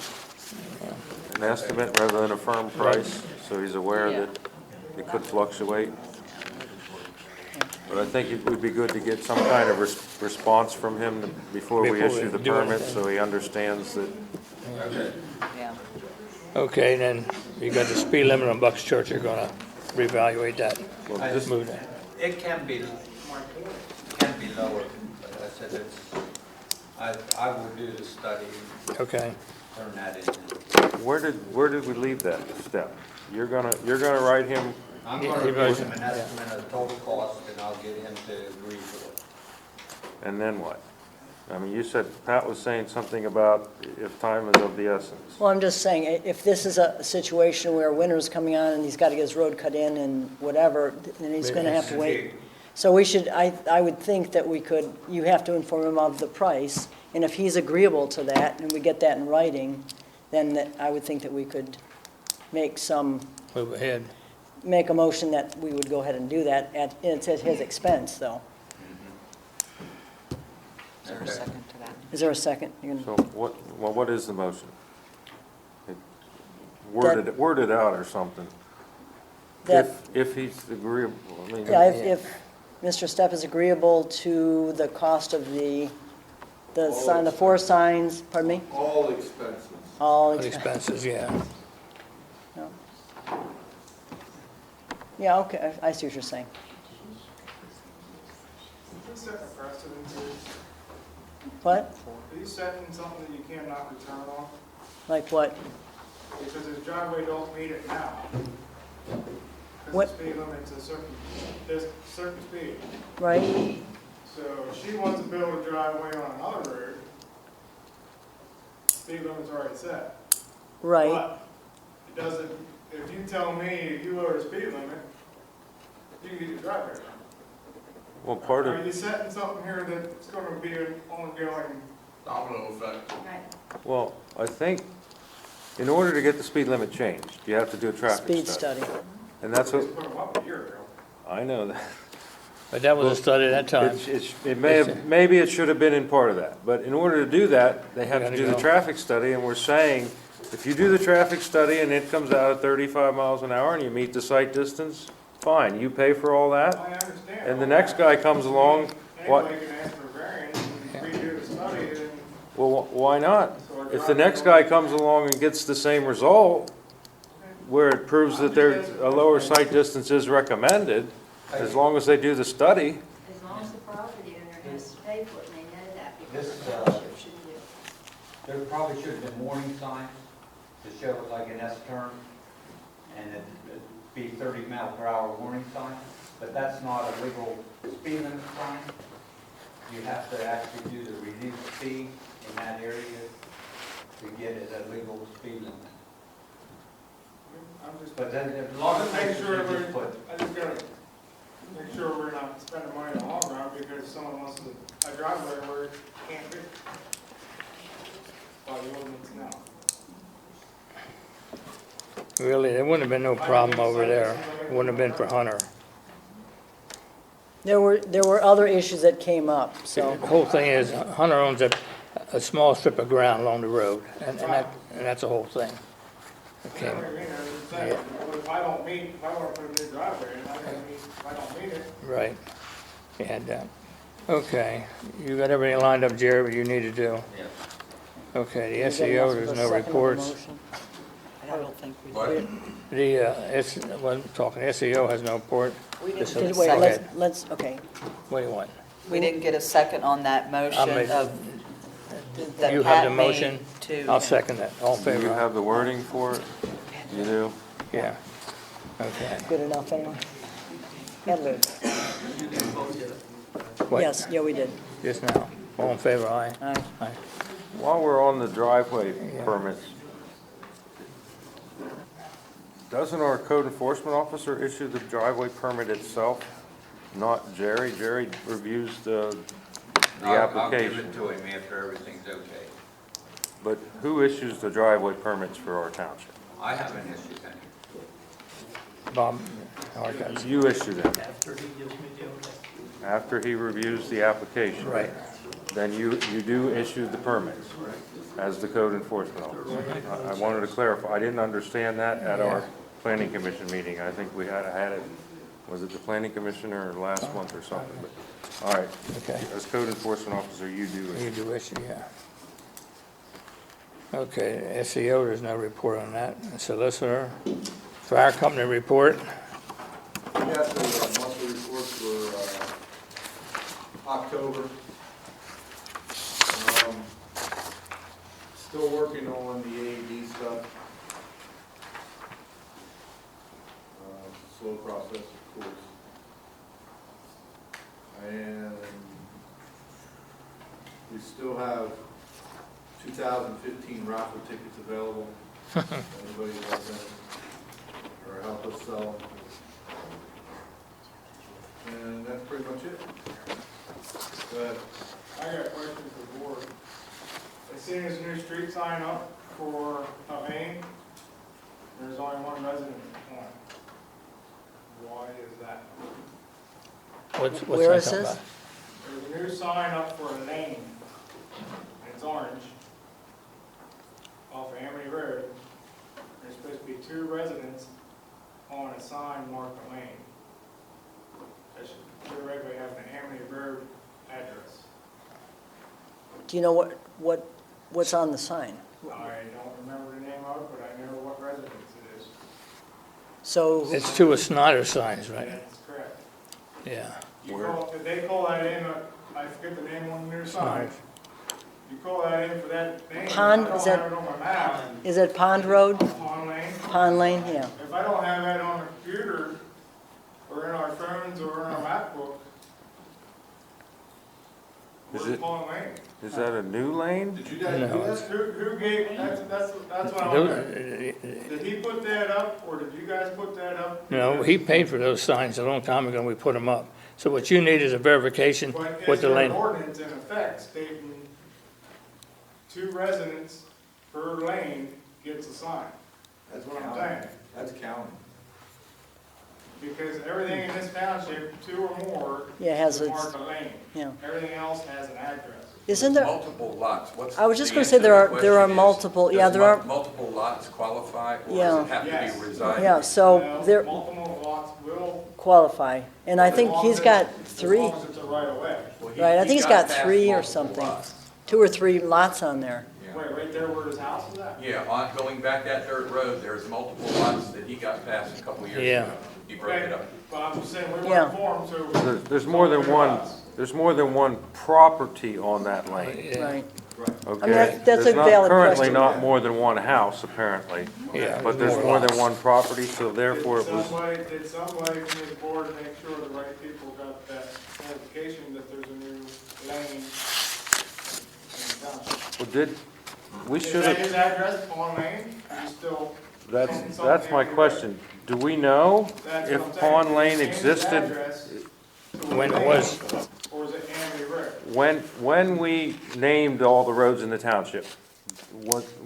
rather than a firm price, so he's aware Yeah. that it could fluctuate. But I think it would be good to get some kind of response from him before we Before we issue the do permit, anything. so he understands that. Yeah. Okay, then you got the speed limit on Bucks Church, you're gonna reevaluate that. Well, I- just- Move that. It can be lower, but I said I will do the study, Okay, turn that in. Where did we leave that step? You're gonna write him, I'm Yeah, going to he give wrote him it, an estimate of total cost, and I'll get him to agree to it. and then what? I mean, you said, Pat was saying something about if time is of the essence. Well, I'm just saying, if this is a situation where winter's coming on and he's got to get his road cut in and whatever, then he's going to have to wait. So we should, I would think that we could, you have to inform him of the price, and if he's agreeable to that, and we get that in writing, then I would think that we could make move ahead. make a motion that we would go ahead and do that it's at his expense, though. Is there a second to that? Is there a second? You're gonna- So what is the motion? Word it out or something. That, If he's agreeable, I mean. yeah, if Mr. Stepp is agreeable to the cost of the sign, the 4 signs, pardon me? All expenses. All The expenses. expenses, yeah. Yeah, okay, I see what you're saying. Is he setting a precedent here? What? Are you setting something that you cannot return on? Like what? Because his driveway don't meet it now. What- Because the speed limit's a certain speed. Right? So if she wants to build a driveway on another road, speed limit's already set. Right. But it doesn't, if you tell me you lower the speed limit, you can get your driveway done. Well, part Are of, you setting something here that's gonna be an ongoing? Domino effect. well, I think in order to get the speed limit changed, you have to do a traffic Speed study. study. And that's what, Put them up a year ago. I know that. But that was a study at that time. It may have, maybe it should have been in part of that, but in order to do that, they have to Gotta do the go. traffic study, and we're saying, if you do the traffic study and it comes out at 35 miles an hour and you meet the sight distance, fine, you pay for all that, I understand. and the next guy comes along, what, Anybody can ask for variance and redo the study, and well, why not? If the next guy comes along and gets the same result, where it proves that there, a lower sight distance is recommended, as long as they do the study, As long as the property owner has to pay for it, and they know that, because This, the township shouldn't do it. There probably should have been warning signs to show it like an S turn, and it'd be 30 mile per hour warning sign, but that's not a legal speed limit sign. You have to actually do the reduced speed in that area to get it a legal speed limit. I'm just, But then, a lot of make places sure they just put, I just gotta make sure we're not spending money in the long run, because someone wants a driveway where it can't be. By the ordinance now. Really, there wouldn't have been no problem over there. It wouldn't have been for Hunter. There were other issues that came up, so. The whole thing is, Hunter owns a small strip of ground along the road, and that's the whole thing. Okay. You know what I mean? I'm just saying, if I don't meet, if I wanna put a new driveway in, I gotta meet, if I don't meet it, Right. And, okay, you got everything lined up, Jerry, what you need to do? Yeah. Okay, the You got SEO, enough there's of a no second of the reports. motion? I don't think we What? did. I'm talking, SEO has no report. We Just didn't a get a Wait, second. let's, okay. What do you want? We didn't get a second on that motion make- of, that You have the Pat motion? made to. I'll second that. All in do you favor? have the wording for it? You do? Yeah. Okay. Good enough, anyway? Edward? What? Yes, yeah, we did. Just now. All in favor, aye? Aye. Aye. While we're on the driveway Yeah. permits, doesn't our code enforcement officer issue the driveway permit itself, not Jerry? Jerry reviews the I'll give application. it to him after everything's okay. But who issues the driveway permits for our township? I haven't issued any. Bob, I like that. You issue them After he gives me the okay. after he reviews the application. Right. Then you do issue the permits as the code enforcement officer. I wanted to clarify, I didn't understand that at our planning commission meeting. I think I had it, was it the planning commissioner last month or something? But all right, Okay. as code enforcement officer, you do You issue. do issue, yeah. Okay, SEO, there's no report on that. Solicitor, fire company report. We got the monthly reports for October. Still working on the AED stuff. Slow process, of course. And we still have 2015 raffle tickets available. Anybody wants them or help us sell them. And that's pretty much it. But I got a question for the board. I seen this new street sign up for Maine. There's only one resident on it. Why is that? What's Where that is talking this? about? There's a new sign up for a lane. It's orange. Off of Amity Road. There's supposed to be 2 residents on a sign marked a lane. That should theoretically have the Amity Road address. Do you know what's on the sign? I don't remember the name of it, but I know what residence it is. So, It's two of Snyder signs, right? That's correct. Yeah. Did they call that in, I forget the name on the new sign. Snyder's. You call that in for that name, I Pond, don't is that- have it on my map. is it Pond Road? Pond Lane. Pond Lane, yeah. If I don't have that on the computer, or in our phones, or in our map book, Is where's it- Pond Lane? Is that a new lane? did you guys do No, that? Who gave, that's what I want to know. Did he put that up, or did you guys put that up? No, he paid for those signs a long time ago, we put them up. So what you need is a verification But what is the there lane, an ordinance in effect stating 2 residents per lane gets a sign. That's what I'm saying. That's county. Because everything in this township, 2 or more, Yeah, has is its, marked a lane. yeah. Everything else has an address. Isn't there, Multiple lots, what's? I was just the gonna say answer to there the are- there are question is, multiple- yeah, does there are- multiple lots qualify, or Yeah. does it have Yes. to be residing? yeah, so No, there multiple lots will. qualify. And I think he's got As 3, long as it's a right of way. Well, right, I think he's got past 3 or multiple something. lots. 2 or 3 lots on there. Yeah. Wait, right there where his house is at? Yeah, going back that dirt road, there's multiple lots that he got past a couple years Yeah. ago. He broke it up. But I'm just saying, we Yeah. weren't informed, so. There's more than one, there's more than one property on that lane, Yeah. Right. okay? that's a There's not- valid Currently question. not more than one house, apparently. Yeah, But there's more than one property, so therefore it was, Did somebody from the board make sure the right people got that notification that there's a new lane in the township? well, we Is should that have, his address, Pawn Lane? You still? that's my question. Do we know That's if what I'm saying. Pond Lane Change his existed address to When it Lane, was- Or is it Amity Road? when we named all the roads in the township?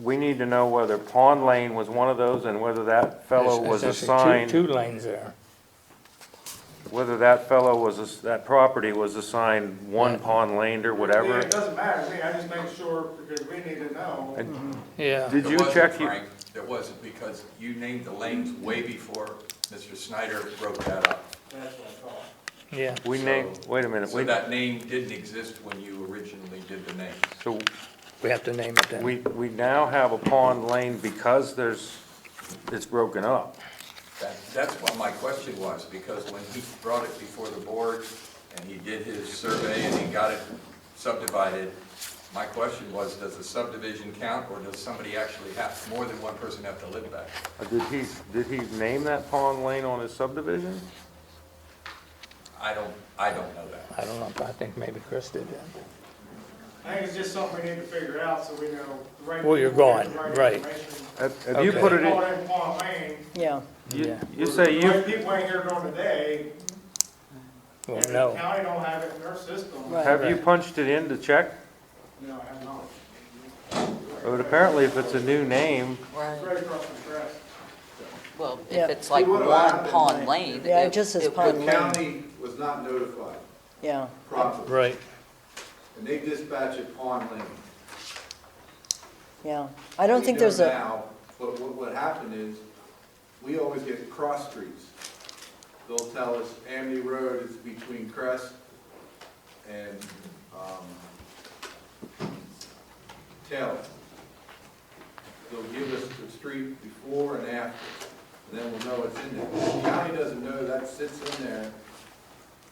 We need to know whether Pond Lane was one of those and whether that fellow was There's actually assigned, two lanes there. whether that fellow was, that property was assigned one Pond Lane or Yeah, whatever. it doesn't matter to me, I just make sure, because we need to know. And Yeah. did There you wasn't, check? you- Frank, there wasn't, because you named the lanes way before Mr. Snyder broke that up. That's what I thought. Yeah. We named, wait a minute, So that name didn't exist when you originally did the name. so We have to name it then. we now have a Pond Lane because it's broken up. That's what my question was, because when he brought it before the board and he did his survey and he got it subdivided, my question was, does the subdivision count, or does somebody actually have, more than one person have to live back? Did he name that Pond Lane on his subdivision? I don't know that. I don't know, I think maybe Chris did that. I think it's just something we need to figure out, so we know the right. Well, you're people get going, the right. information. Have you Okay. put it Call in, it in Pond Lane. Yeah. Yeah. you say The you, right people ain't here during the day, Well, and the no. county don't have it in their system. Right. have you punched it in to check? No, I have not. But apparently if it's a new name, It's right across the track. Well, Yeah. if it's like See what one happened, Pond right? Lane. Yeah, it just says it Pond would- The Lane. county was not notified Yeah. properly. Right. And they dispatch it Pond Lane. Yeah. I don't think We know there's a, now, but what happened is, we always get cross streets. They'll tell us Amity Road is between Crest and, Taylor. They'll give us the street before and after, and then we'll know it's in there. If the county doesn't know that sits in there,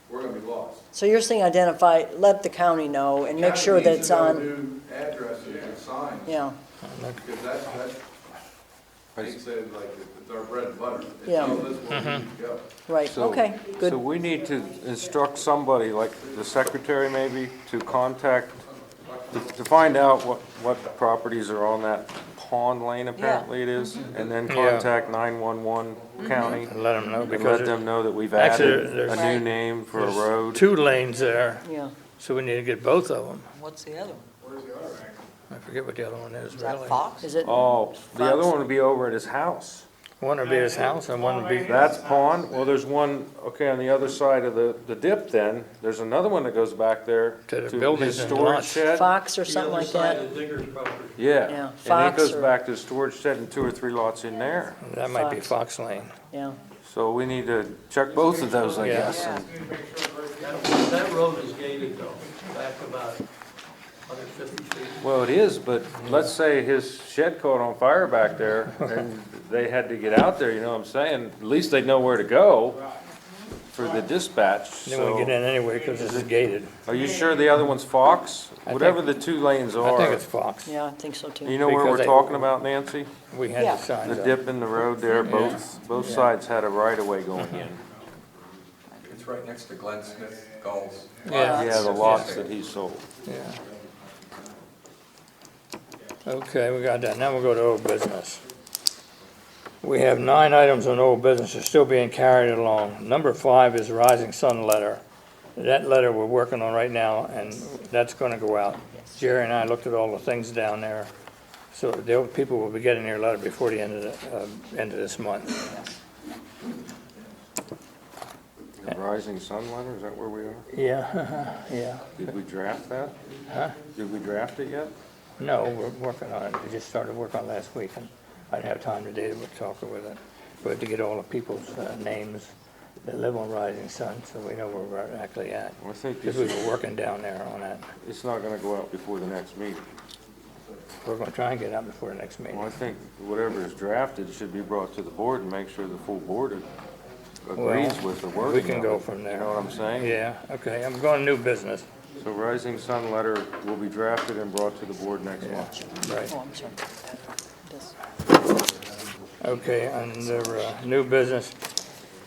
we're gonna be lost. so you're saying identify, let the county know and make sure that it's on, County needs to know new addresses and signs. yeah. Because that's, they said, like, it's our bread and butter. It Yeah. tells us where we need to go. Right, so. okay, So good. we need to instruct somebody, like the secretary maybe, to contact, to find out what properties are on that Pond Lane apparently it is, and then Yeah. contact 911 county. And let them know And because let them know that we've Actually, added a there's- new name for a there's road. 2 lanes there, Yeah. so we need to get both of them. What's the other one? Where's the other angle? I forget what the other one is Is that really. Fox? Is it? Oh, the other one would be over at his house. One would be his house and one would be, That's Pond, well, there's one, okay, on the other side of the dip then, there's another one that goes back there To the to buildings his and storage lots. shed. Fox or The something other like side that? of Digger's property. Yeah, Yeah, and it Fox goes or- back to the storage shed and 2 or 3 lots in there. that might be Fox. Fox Lane. Yeah. So we need to check both of those, I Yeah. guess. Yeah. Just need to make sure the right people. That road is gated though, back about 150 feet. Well, it is, but let's say his shed caught on fire back there and they had to get out there, you know what I'm saying? At least they'd know where to go for the dispatch, Then we get so. in anyway because this is gated. Are you sure the other one's Fox? I Whatever think- the 2 lanes I think are, it's Fox. Yeah, I think so too. you know where Because we're they- talking about, Nancy? We had Yeah. the signs The up. dip in the road there, both sides had a right of way going in. It's right next to Glenn Smith Gulls. Yeah. Yeah, the lots that he sold. Yeah. Okay, we got that. Now we'll go to old business. We have 9 items on old business that's still being carried along. Number 5 is Rising Sun letter. That letter we're working on right now, and that's gonna go out. Jerry and I looked at all the things down there, So people will be getting their letter before the end of this month. The Rising Sun letter, is that where we are? Yeah, yeah. Did we draft that? Huh? Did we draft it yet? No, we're working on it. We just started work on it last week, and I didn't have time today to talk with it. We have to get all the people's names that live on Rising Sun, so we know where we're actually at. Well, I think Because we were working down there on that. it's not gonna go out before the next meeting. We're gonna try and get out before the next meeting. Well, I think whatever is drafted should be brought to the board and make sure the full board agrees Well, with the wording. we can of go it. from there. You know what I'm saying? Yeah, okay, I'm going new business. So Rising Sun letter will be drafted and brought to the board next Yeah, month. right. Oh, I'm sorry. This- Okay, under new business,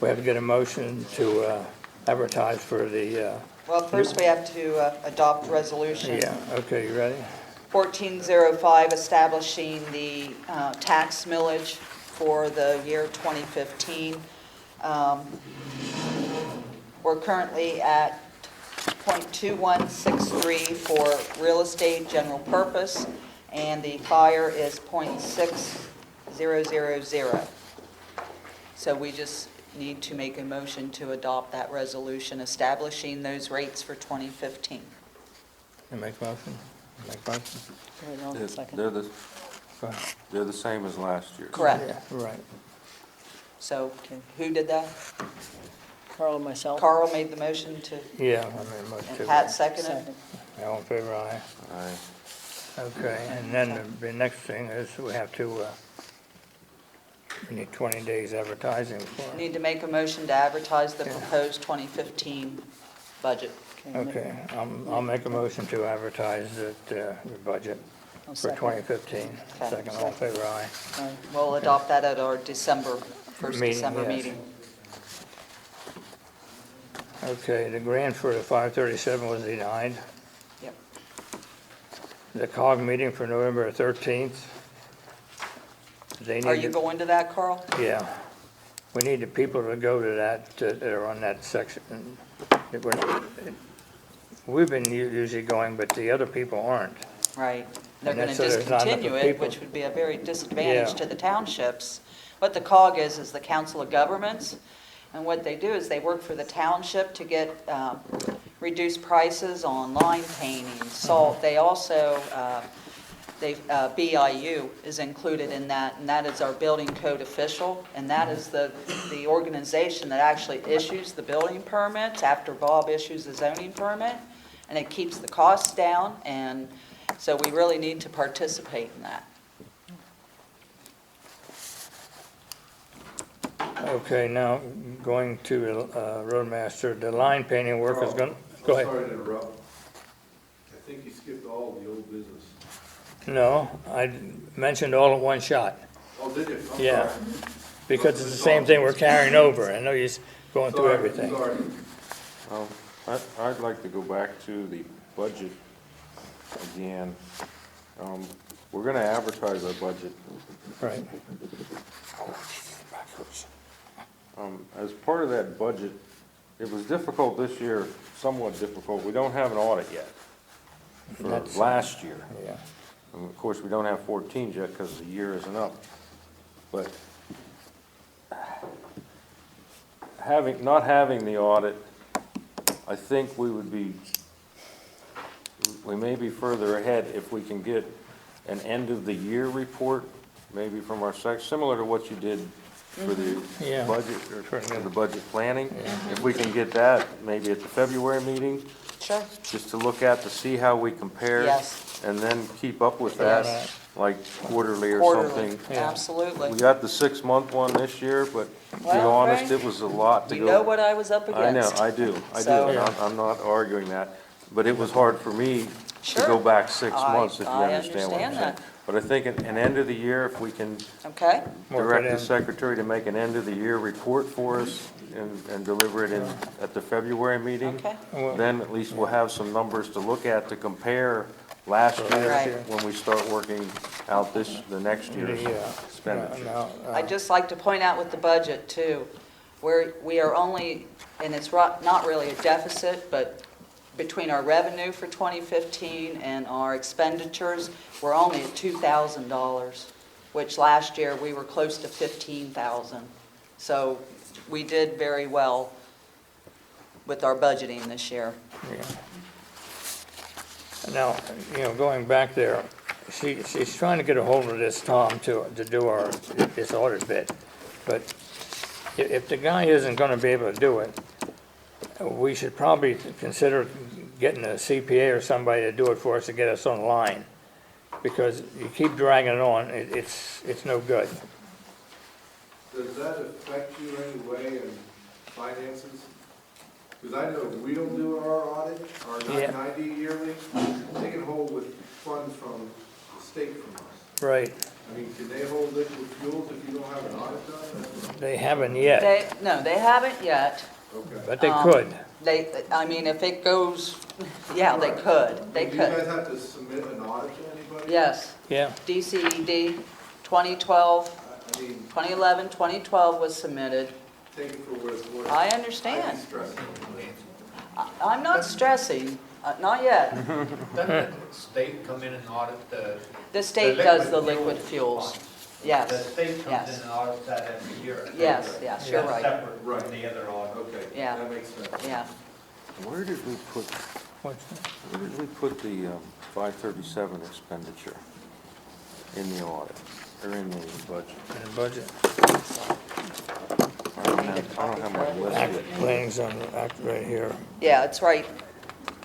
we have to get a motion to advertise for the, Well, first we have to adopt resolution. yeah, okay, you ready? 1405, establishing the tax millage for the year 2015. We're currently at .2163 for real estate general purpose, and the fire is .6000. So we just need to make a motion to adopt that resolution establishing those rates for 2015. You make motion? Make motion? Wait, no, They're second. the, Go ahead. they're the same as last year. Correct. Yeah, right. So who did that? Carl and myself. Carl made the motion to, Yeah, I made a motion and to. Pat seconded? Second. All in favor, aye. Aye. Okay, and then the next thing is we have to, we need 20 days advertising for. Need to make a motion to advertise the proposed 2015 budget. Okay, I'll make a motion to advertise the budget I'll for second. 2015. Okay. Second, all in favor, aye. Aye. We'll adopt that at our first Meeting, December yes. meeting. Okay, the grant for the 537 was denied. Yep. The COG meeting for November 13th. They Are need you to- going to that, Carl? Yeah. We need the people to go to that, that are on that section. We've been usually going, but the other people aren't. Right. They're And going to that's so there's not enough discontinue it, people. which would be a very disadvantage Yeah. to the townships. What the COG is the Council of Governments, and what they do is they work for the township to get reduced prices on line painting, salt. They also, BIU is included in that, and that is our building code official, and that is the organization that actually issues the building permits after Bob issues the zoning permit, and it keeps the costs down, and so we really need to participate in that. Okay, now going to Roadmaster, the line painting work is going, go ahead. Sorry to interrupt. I think you skipped all of the old business. No, I mentioned all in one shot, Oh, did you? I'm Yeah. sorry. because it's the same thing we're carrying over. I know you're going through Sorry, everything. Sorry. I'd like to go back to the budget again. We're gonna advertise our budget. Right. As part of that budget, it was difficult this year, somewhat difficult. We don't have an audit yet for That's- last year. Yeah. And of course, we don't have 14 yet because the year isn't up. But not having the audit, I think we may be further ahead if we can get an end-of-the-year report, maybe from our similar to what you did for the Yeah. budget, or for the budget planning. If we can get that, maybe at the February meeting, Sure. just to look at, to see how we compare. Yes. And then keep up with that, Yes. like quarterly or Quarterly, something. Yeah. absolutely. We got the 6-month one this year, but to be Well, honest, Frank, it was a lot to You go. know what I was up I know, against. I do, So- and I'm not arguing that, but it was hard for me to Sure. go back 6 I- months, if you I understand what I'm understand saying. that. But I think an end of the year, if we can Okay, Work it direct the in. secretary to make an end of the year report for us and deliver it at the February meeting, okay. Well, then at least we'll have some numbers to look at to compare last year Right. when we start working out the next year's Yeah. expenditure. Now, I'd just like to point out with the budget too, where we are only, and it's not really a deficit, but between our revenue for 2015 and our expenditures, we're only at $2,000, which last year we were close to 15,000. So we did very well with our budgeting this year. Yeah. Now, going back there, she's trying to get a hold of this Tom to do this audit bit. But if the guy isn't gonna be able to do it, we should probably consider getting a CPA or somebody to do it for us to get us online. Because you keep dragging it on, it's no good. Does that affect you any way in finances? Because I know we don't do our audit, our Yeah. 990 yearly, they can hold with funds from the state from us. Right, I mean, can they hold liquid fuels if you don't have an audit done? they haven't yet, No, they haven't yet. Okay. but they could. If it goes, yeah, they could, they Do you guys could. have to submit an audit to anybody? Yes, Yeah, DCED 2012, I mean, 2011, 2012 was submitted. take it for what it's worth. I I'd understand. be stressing. I'm not stressing, not yet. Doesn't the state come in and audit The state does the liquid liquid fuel fuels. fund? The Yes, state comes yes. in and audits that every year. Yes, yes, you're That's right. separate Right. from the other audit. Okay, Yeah. that makes sense. Yeah. Where did we put, what's that? where did we put the 537 expenditure in the audit, or in the budget? In the budget? I don't have my list Act here. planning's on, right here. Yeah, it's right.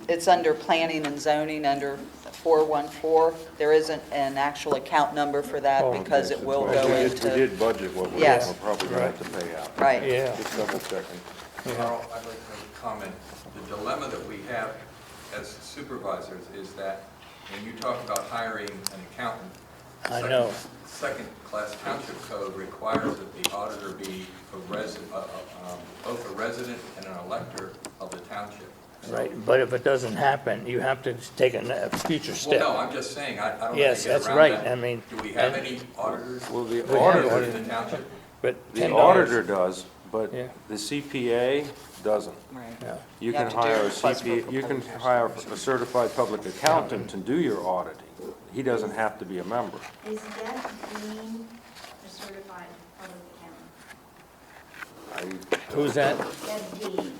It's under planning and zoning, under 414. There isn't an actual account number for that Oh, because Okay, it so will we go did- into. We did budget what Yes. we're probably gonna have to pay out. Right. Yeah, Just double checking. Carl, I'd like to comment. The dilemma that we have as supervisors is that when you talk about hiring an accountant, I know. second-class township code requires that the auditor be both a resident and an elector of the township. right, but if it doesn't happen, you have to take a future Well, step. no, I'm just saying, I don't know how to Yes, get that's around right, that. I mean, Do we have and- any auditors Well, the We have auditor, in the township? But the $10. auditor does, but Yeah. the CPA doesn't. Right. Yeah. You You can have to do a hire a request for CPA, you can proposals. hire a certified public accountant to do your auditing. He doesn't have to be a member. Is Deb Green a certified public accountant? Who's that? Deb Dean.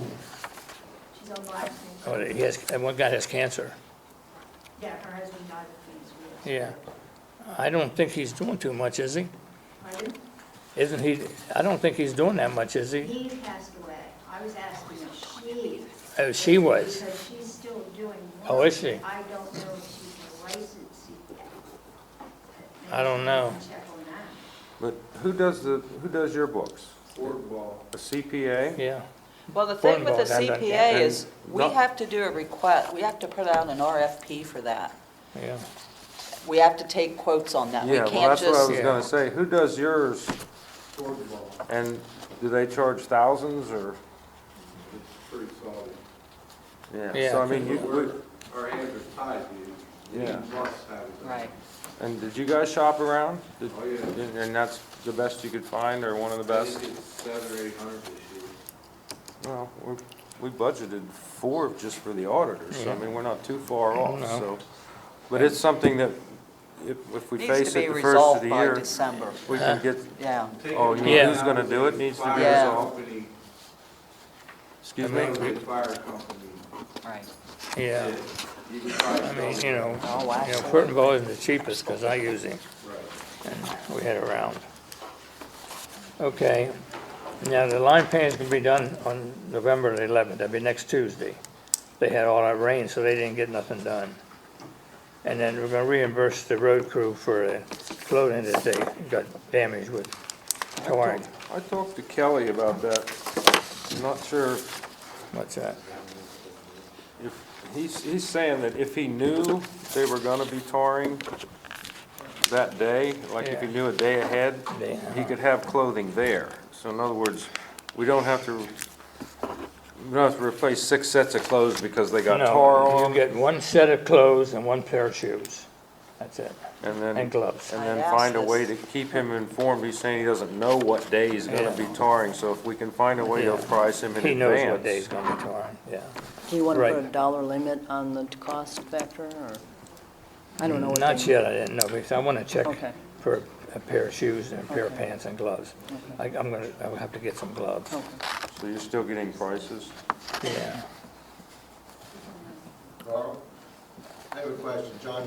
She's on Blackstone. Oh, he has, and one guy has cancer. Yeah, her husband died of cancer. Yeah. I don't think he's doing too much, is he? Pardon? Isn't he, I don't think he's doing that much, is he? He passed away. I was asking if she. Oh, she was. Because she's still doing work. Oh, is she? I don't know if she's a licensed CPA. I don't know. Check on that. But who does your books? Board ball. A CPA? Yeah. Well, the thing with the Foreign bond, CPA and is, we not- have to do a request, we have to put out an RFP for that. Yeah. We have to take quotes on that. We Yeah, well, can't that's what I just, was gonna say. Who does yours? Board ball, And do they charge thousands or? it's pretty solid. Yeah, so I mean, Our hands are tied to you. Yeah. You must have it. right. and did you guys shop around? Oh, yeah. And that's the best you could find, or one of the I best? think it's 700 or 800 this year. Well, we budgeted 4 just for the auditors, so I mean, we're not too far off, No. so. But it's something that, if we Needs to face be it the first of resolved the by year, December. we can get, Yeah. oh, you Yeah. know, who's gonna do it needs to be Yeah. resolved. Company, Excuse me? another fire company. Right. Yeah. You can try to I mean, sell you it. know, Oh, actually. Furtenball isn't the cheapest because I use him Right. and we had around. Okay. Now, the line painting can be done on November the 11th. That'd be next Tuesday. They had all that rain, so they didn't get nothing done. And then we're gonna reimburse the road crew for the floating that they got damaged with touring. I talked to Kelly about that. I'm not sure What's that? if, he's saying that if he knew they were gonna be touring that day, like if he Yeah. knew a day ahead, Day, he could have clothing there. So in other words, we don't have to replace 6 sets of clothes because they got tar No, on you them. get one set of clothes and one pair of shoes. That's it. And And then, gloves. and I then asked find a way to this. keep him informed. He's saying he doesn't know what day he's gonna Yeah. be tarring, so if we can find a way to Yeah. apprise him in He knows what day he's advance. gonna be touring, yeah. Do you want to put a Right. dollar limit on the cost factor, or? I don't know what Not they- yet, I didn't know, because I want to check Okay. for a pair of shoes and a pair of Okay. pants and gloves. I'll have to get some gloves. Okay. So you're still getting prices? Yeah. Carl, I have a question, John.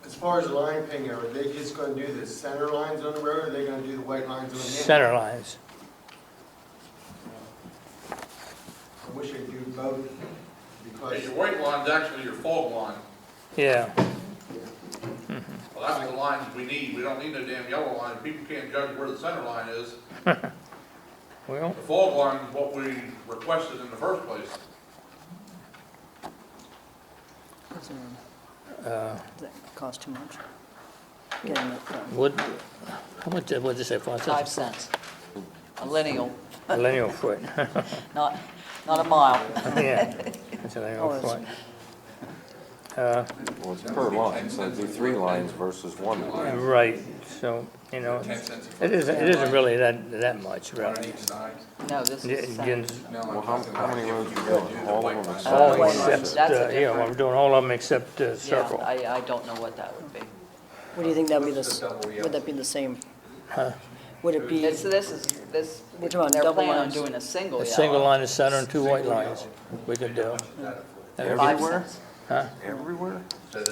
As far as the line painting, are they just gonna do the center lines on the road, or are they gonna do the white lines on the end? Center lines. I wish they'd do both, because, Your white line's actually your fog line. Yeah, Well, that's the lines we need. We don't need no damn yellow line. People can't judge where the center line is. well, The fog line is what we requested in the first place. Does that cost too much? Getting it done. would, how much, what'd you say, 5 5 cents? cents. A lineal, A lineal foot. not a mile. Yeah, it's a lineal Oh, foot. Well, it's per line, so it'd be 3 lines versus 1 line. Right, so, you know, 10 cents a foot. it isn't really that much, One on really. each side? No, this Yeah, is it center. gets Well, how many roads you doing? All of them except all White lines. except, That's a yeah, different- I'm doing all of them except circle. Yeah, I don't know what that would be. What do you think that would be What's the double yellow? would that be the same? Huh? Would it be, We're talking about they're double planning on lines? doing a single A yellow. single line is center and 2 white lines, we could do. 5 cents. Huh? Everywhere?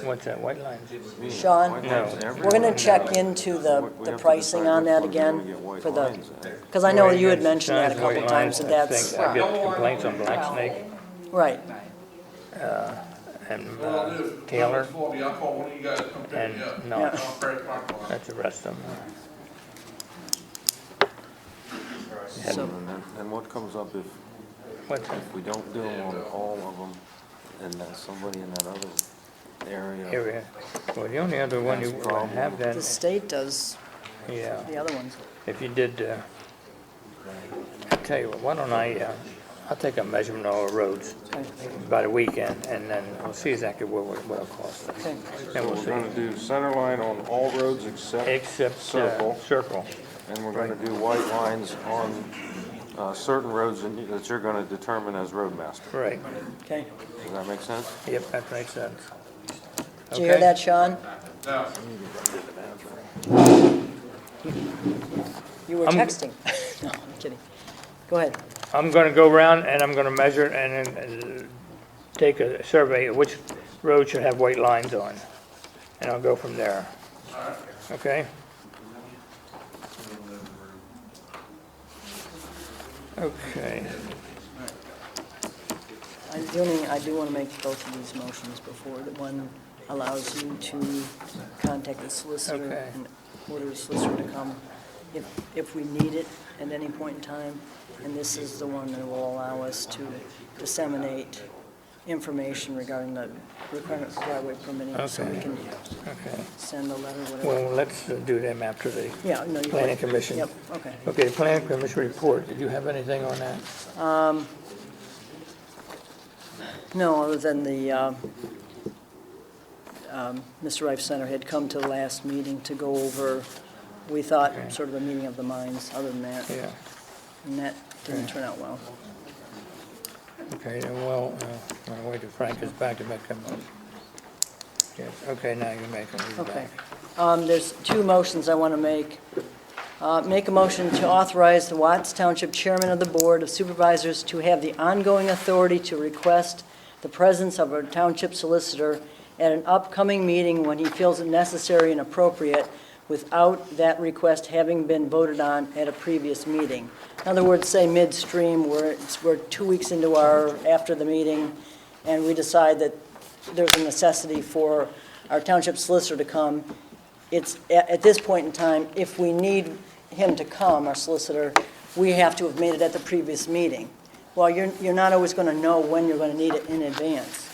What's that, white lines? Sean? White No. lines everywhere? We're gonna check into We the have to pricing decide on which that ones we're gonna again get white for the, lines in. because I know you had Right, mentioned that a signs, couple white times, lines, and I that's, think I get complaints on Black Snake right. and What I'll do, if Taylor, it's faulty, I'll call one of you guys to come pick and me up. no, Yeah. I'll credit card for it. that's the rest of them. So, And what comes up if What's that we don't do them on all of them, and that somebody in that other area? area? Well, the only other one you That's problem. have the then, state does yeah, the other ones. if you did, I'll tell you what, why don't I'll take a measurement of all the roads by the weekend, and then we'll see exactly what it'll cost us. Okay. Then So we'll we're see. gonna do center line on all roads Except Circle. circle. and we're gonna do white lines on certain roads that you're gonna determine as roadmaster. Right, Okay. Does that make sense? yep, that makes sense. Did you hear Okay. that, Sean? Now, You were I'm- texting. No, I'm kidding. Go ahead. I'm gonna go around and I'm gonna measure and then take a survey of which road should have white lines on. And I'll go from there. Okay? Okay, I do want to make both of these motions before. The one allows you to contact the solicitor Okay. and order the solicitor to come if we need it at any point in time. And this is the one that will allow us to disseminate information regarding the requirement for driveway permitting, so we Okay. can okay. send a letter, whatever. Well, let's do them after the Yeah, no, you're planning right. commission. Yep, okay. Okay, planning commission report, did you have anything on that? No, other than the, Mr. Rife Center had come to the last meeting to go over, we thought, Okay. sort of a meeting of the minds, other than that. Yeah, And that didn't turn out well. okay, then well, I'll wait till Frank is back to make them. Yes, okay, now you make them, he's Okay. back. There's 2 motions I want to make. Make a motion to authorize the Watts Township Chairman of the Board of Supervisors to have the ongoing authority to request the presence of a township solicitor at an upcoming meeting when he feels it necessary and appropriate, without that request having been voted on at a previous meeting. In other words, say midstream, we're 2 weeks into after the meeting, and we decide that there's a necessity for our township solicitor to come. It's, at this point in time, if we need him to come, our solicitor, we have to have made it at the previous meeting. Well, you're not always going to know when you're going to need it in advance.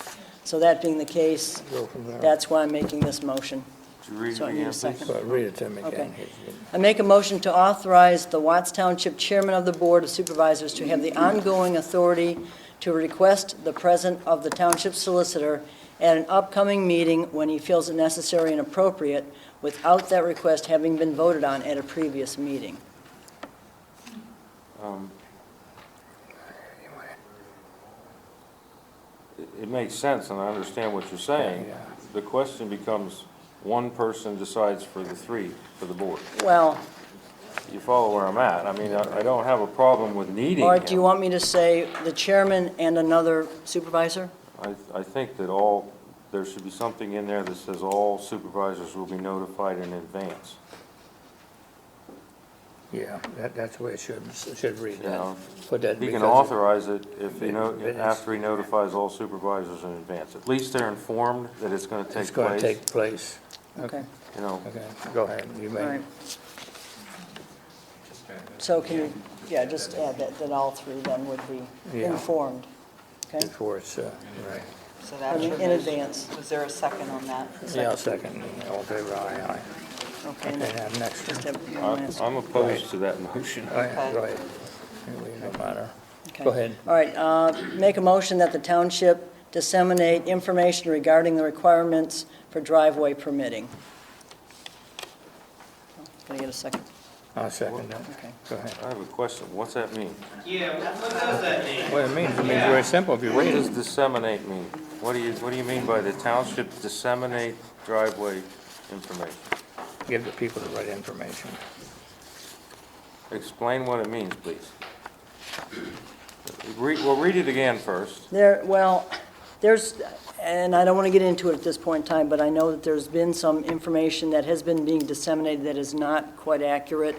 So that being the case, Go from there. that's why I'm making this motion. Did you read So I it need a again, please? second. Well, read it to me Okay. again. I make a motion to authorize the Watts Township Chairman of the Board of Supervisors to have the ongoing authority to request the presence of the township solicitor at an upcoming meeting when he feels it necessary and appropriate, without that request having been voted on at a previous meeting. it makes sense, and I understand what you're saying. Yeah. The question becomes, one person decides for the three, for the board. Well, You follow where I'm at? I mean, I don't have a problem with needing or do you him. want me to say the chairman and another supervisor? I think that there should be something in there that says all supervisors will be notified in advance. Yeah, that's the way it should read. You know, Put that He can because- authorize it if, It is. after he notifies all supervisors in advance. At least they're informed that it's gonna take It's going to place, take place. Okay, you know. Okay, go ahead, you all may. right. So can you, yeah, just add that all three then would be Yeah. informed, okay? Before it's, right. So I that's mean, your in motion. advance. Was there a second on that? Yeah, I'll second, all in favor, aye, aye. Okay, Okay, and now, next just one. have one last. I'm opposed to that motion. Oh, yeah, Okay. go ahead. Anyway, no matter. Okay. Go ahead. All right, make a motion that the township disseminate information regarding the requirements for driveway permitting. Can I get a second? I'll second that. Okay. Go ahead. I have a question. What's that mean? Yeah, what does that mean? What it means very simple if you What read does it. disseminate mean? What do you mean by the township disseminate driveway information? Give the people the right information. Explain what it means, please. We'll read it again first. There's, and I don't want to get into it at this point in time, but I know that there's been some information that has been being disseminated that is not quite accurate,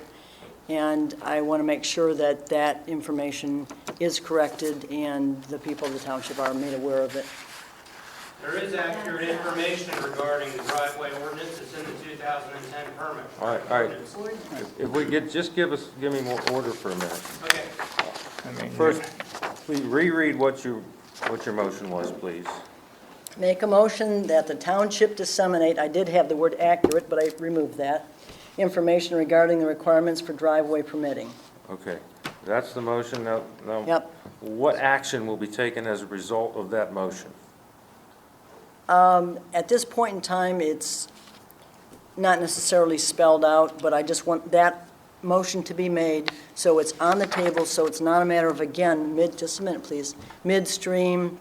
and I want to make sure that that information is corrected and the people of the township are made aware of it. There is accurate information regarding the driveway ordinance. It's in the 2010 permit. All right. If we give me more order for a minute. Okay. I mean, First, please reread what your motion was, please. Make a motion that the township disseminate, I did have the word accurate, but I removed that, information regarding the requirements for driveway permitting. Okay, that's the motion. Now, Yep. what action will be taken as a result of that motion? At this point in time, it's not necessarily spelled out, but I just want that motion to be made so it's on the table, so it's not a matter of, again, just a minute, please, midstream,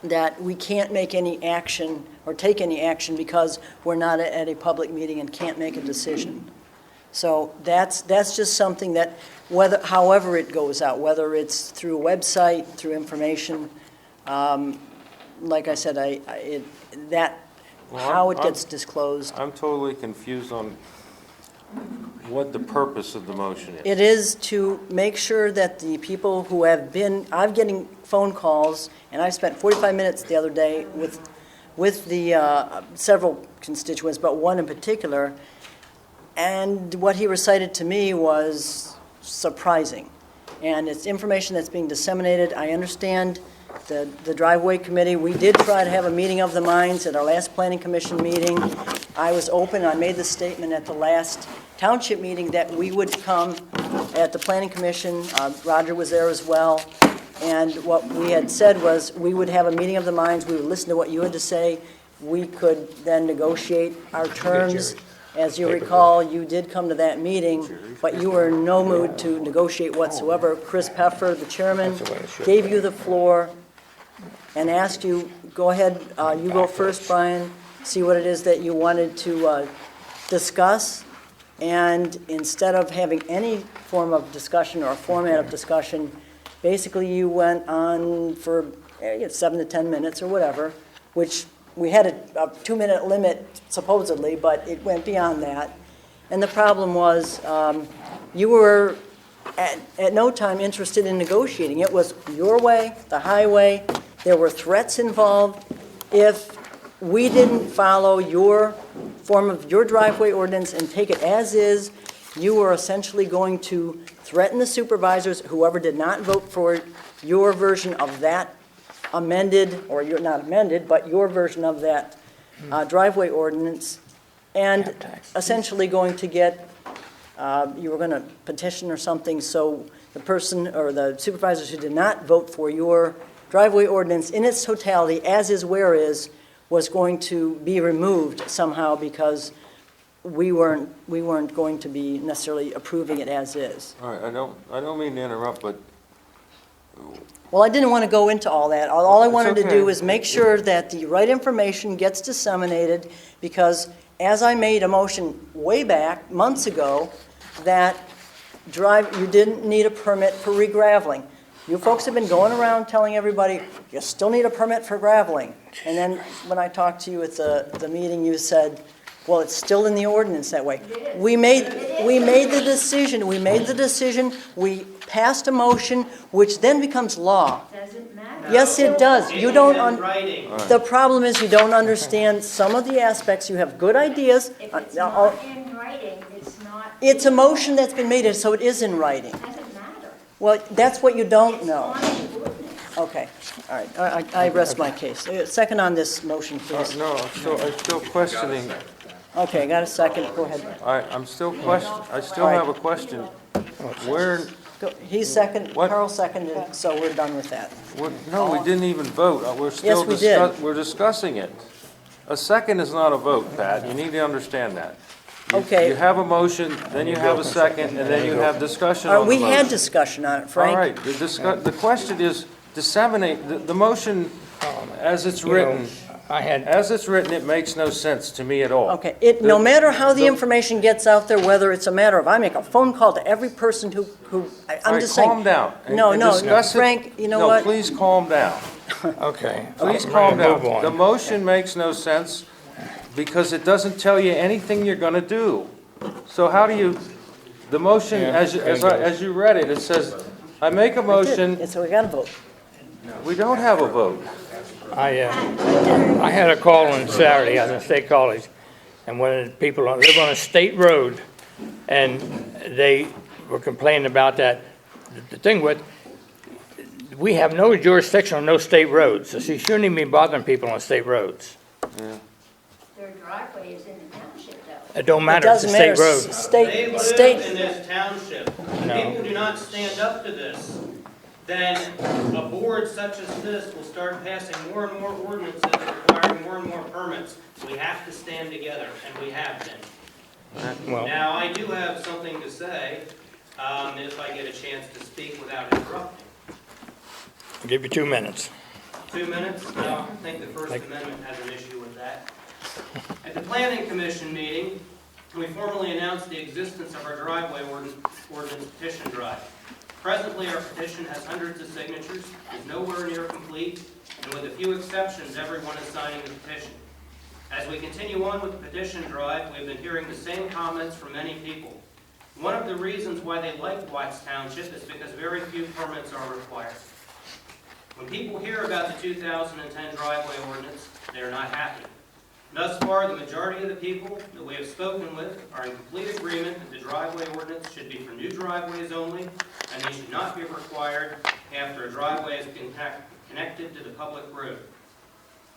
that we can't make any action or take any action because we're not at a public meeting and can't make a decision. So that's just something that, however it goes out, whether it's through a website, through information, like I said, how it gets disclosed. I'm totally confused on what the purpose of the motion is. It is to make sure that the people who have been, I'm getting phone calls, and I spent 45 minutes the other day with the several constituents, but one in particular, and what he recited to me was surprising. And it's information that's being disseminated. I understand the driveway committee. We did try to have a meeting of the minds at our last planning commission meeting. I was open, I made the statement at the last township meeting that we would come at the planning commission. Roger was there as well. And what we had said was we would have a meeting of the minds, we would listen to what you had to say. We could then negotiate our terms. As you recall, you did come to that meeting, but you were in no mood to negotiate whatsoever. Chris Peffer, the chairman, gave you the floor and asked you, go ahead, you go first, Brian, see what it is that you wanted to discuss. And instead of having any form of discussion or a format of discussion, basically you went on for 7 to 10 minutes or whatever, which we had a 2-minute limit supposedly, but it went beyond that. And the problem was you were at no time interested in negotiating. It was your way, the highway. There were threats involved. If we didn't follow your form of your driveway ordinance and take it as is, you were essentially going to threaten the supervisors, whoever did not vote for your version of that amended, or you're not amended, but your version of that driveway ordinance, and essentially going to get, you were going to petition or something, so the person or the supervisors who did not vote for your driveway ordinance in its totality, as is where is, was going to be removed somehow because we weren't going to be necessarily approving it as is. All right, I don't mean to interrupt, but Well, I didn't want to go into all that. All I It's wanted to okay. do is make sure that the right information gets disseminated, because as I made a motion way back, months ago, that you didn't need a permit for regraveling. You folks have been going around telling everybody, you still need a permit for graveling. And then when I talked to you at the meeting, you said, well, it's still in the ordinance that way. We made the decision, we passed a motion, which then becomes law. Doesn't matter. Yes, it does. You It don't, is in writing. the problem is you don't understand some of the aspects. You have good ideas. If it's not in writing, it's not. It's a motion that's been made, so it is in writing. Doesn't matter. Well, that's what you don't know. It's on the ordinance. Okay, all right, I rest my case. Second on this motion, please. No, I'm still questioning, Okay, I got a second, go ahead. I still have a question. Where, He's second, What? Carl seconded, so we're done with that. no, we didn't even vote. We're still Yes, we did. we're discussing it. A second is not a vote, Pat. You need to understand that. Okay. You have a motion, then you have a second, and then you have discussion All on right, the we motion. had discussion on it, Frank. All right, the question is disseminate, the motion as it's written, it makes no sense to me at all. Okay, no matter how the information gets out there, whether it's a matter of, I make a phone call to every person who, All I'm right, just saying. calm down. No, and no, discuss it. Frank, you know No, what? please calm down. Okay. Please I'm calm ready to down. move on. The motion makes no sense because it doesn't tell you anything you're gonna do. So how do you, the motion, Yeah, as you read it, it says, I make a motion, So we got to vote. we don't have a vote. I had a call on Saturday, I was in State College, and one of the people live on a state road, and they were complaining about that. The thing with, we have no jurisdiction on no state roads, so she shouldn't even be bothering people on state roads. Their driveway is in the township though. It don't It matter, it's a doesn't state matter. road. They State, live state, in this township. No. People do not stand up to this. Then a board such as this will start passing more and more ordinances requiring more and more permits. We have to stand together, and we have been. Well, Now, I do have something to say, if I get a chance to speak without interrupting. I'll give you 2 minutes. 2 minutes? No, I think the First Amendment has an issue with that. At the Planning Commission meeting, we formally announced the existence of our driveway ordinance petition drive. Presently, our petition has hundreds of signatures, is nowhere near complete, and with a few exceptions, everyone is signing the petition. As we continue on with the petition drive, we've been hearing the same comments from many people. One of the reasons why they like Watts Township is because very few permits are required. When people hear about the 2010 driveway ordinance, they are not happy. Thus far, the majority of the people that we have spoken with are in complete agreement that the driveway ordinance should be for new driveways only, and they should not be required after a driveway has been connected to the public road.